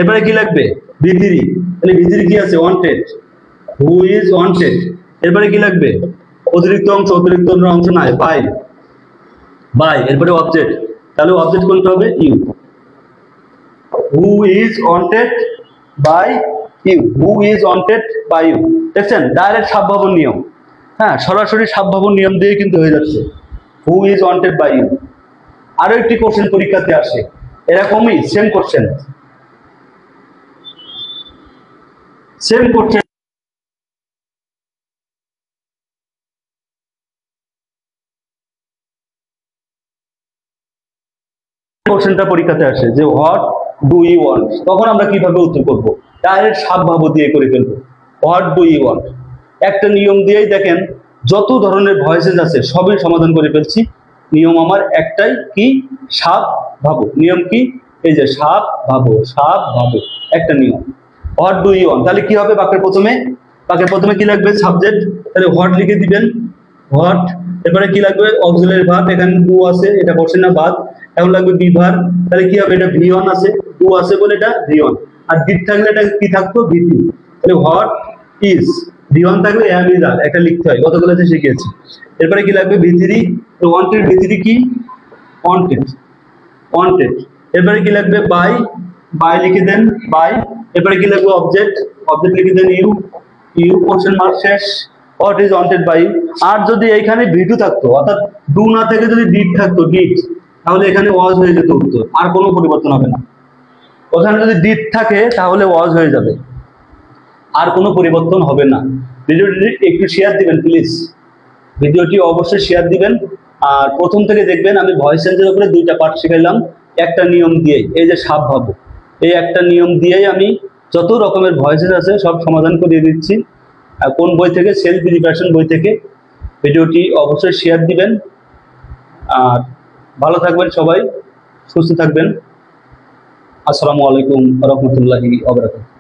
এবারে কি লাগবে, ভিতরি, তাহলে ভিতরি কি আছে, ওয়ান্টেড, হু ইজ ওয়ান্টেড। এরপরে কি লাগবে, অতিরিক্ত অংশ, অতিরিক্ত অংশ নাই, বাই, বাই। এরপরে অবজেক্ট, তাহলে অবজেক্ট কোনটা হবে, you, who is wanted by you, who is wanted by you. দেখছেন ডাইরেক্ট সাবভাবন নিয়ম, হ্যাঁ সরাসরি সাবভাবন নিয়ম দিয়ে কিন্তু হয়ে যাচ্ছে, who is wanted by you. আরো একটি কোশ্চেন পরীক্ষাতে আসে এরকমই, সেম কোশ্চেন, সেম কোশ্চেন, কোশ্চেনটা পরীক্ষাতে আসে যে হোয়াট ডু ইউ ওয়ান্ট, তখন আমরা কিভাবে উত্তর করব, ডাইরেক্ট সাবভাব দিয়ে করে ফেলবো, হোয়াট ডু ইউ ওয়ান্ট। একটা নিয়ম দিয়েই দেখেন যত ধরনের ভয়েসেস আছে সবই সমাধান করে ফেলছি। নিয়ম আমার একটাই, কি, সাব ভাবো, নিয়ম কি, এই যে সাব ভাবো, সাব ভাবো, একটা নিয়ম। হোয়াট ডু ইউ ওয়ান্ট, তাহলে কি হবে, বাক্যের প্রথমে, বাক্যের প্রথমে কি লাগবে, সাবজেক্ট, তাহলে হোয়াট লিখে দিবেন, হোয়াট। এরপরে কি লাগবে, অক্সিলারি ভার্ব, এখানে ডু আছে, এটা বসে না বাদ, এখন লাগবে বি ভার্ব, তাহলে কি হবে, এটা ভি ওয়ান আছে, ডু আছে বলে এটা ভি ওয়ান, আর ডিড থাকলে এটা কি থাকতো, ভি টু, তাহলে হোয়াট ইজ, ভি ওয়ান থাকলে এম ইজ আর, একটা লিখতে হয়, গতকালতে শিখিয়েছি। এরপরে কি লাগবে, V three, wanted, V three কি, ওয়ান্টেড, ওয়ান্টেড। এরপরে কি লাগবে, বাই, বাই লিখে দেন, বাই। এরপরে কি লাগবে, অবজেক্ট, অবজেক্ট লিখে দেন, ইউ, ইউ, কোশ্চেন মার্ক, শেষ, what is wanted by you. আর যদি এইখানে ভি2 থাকতো, অর্থাৎ ডু না থেকে যদি ডিড থাকতো, ডিড, তাহলে এখানে ওয়াজ হয়ে যেত উত্তর, আর কোনো পরিবর্তন হবে না। ওখানে যদি ডিড থাকে তাহলে ওয়াজ হয়ে যাবে, আর কোনো পরিবর্তন হবে না। ভিডিওটি একটু শেয়ার দিবেন প্লিজ, ভিডিওটি অবশ্যই শেয়ার দিবেন। আর প্রথম থেকে দেখবেন আমি ভয়েস চেঞ্জের উপরে 2টা পার্ট শিখাইলাম একটা নিয়ম দিয়েই, এই যে সাবভাবো, এই একটা নিয়ম দিয়েই আমি যত রকমের ভয়েসেস আছে সব সমাধান করে দিচ্ছি। কোন বই থেকে, সেলফ এডুকেশন বই থেকে। ভিডিওটি অবশ্যই শেয়ার দিবেন, আর ভালো থাকবেন সবাই, সুস্থ থাকবেন। আসসালামু আলাইকুম ওয়া রাহমাতুল্লাহি ওয়া বারাকাতুহু।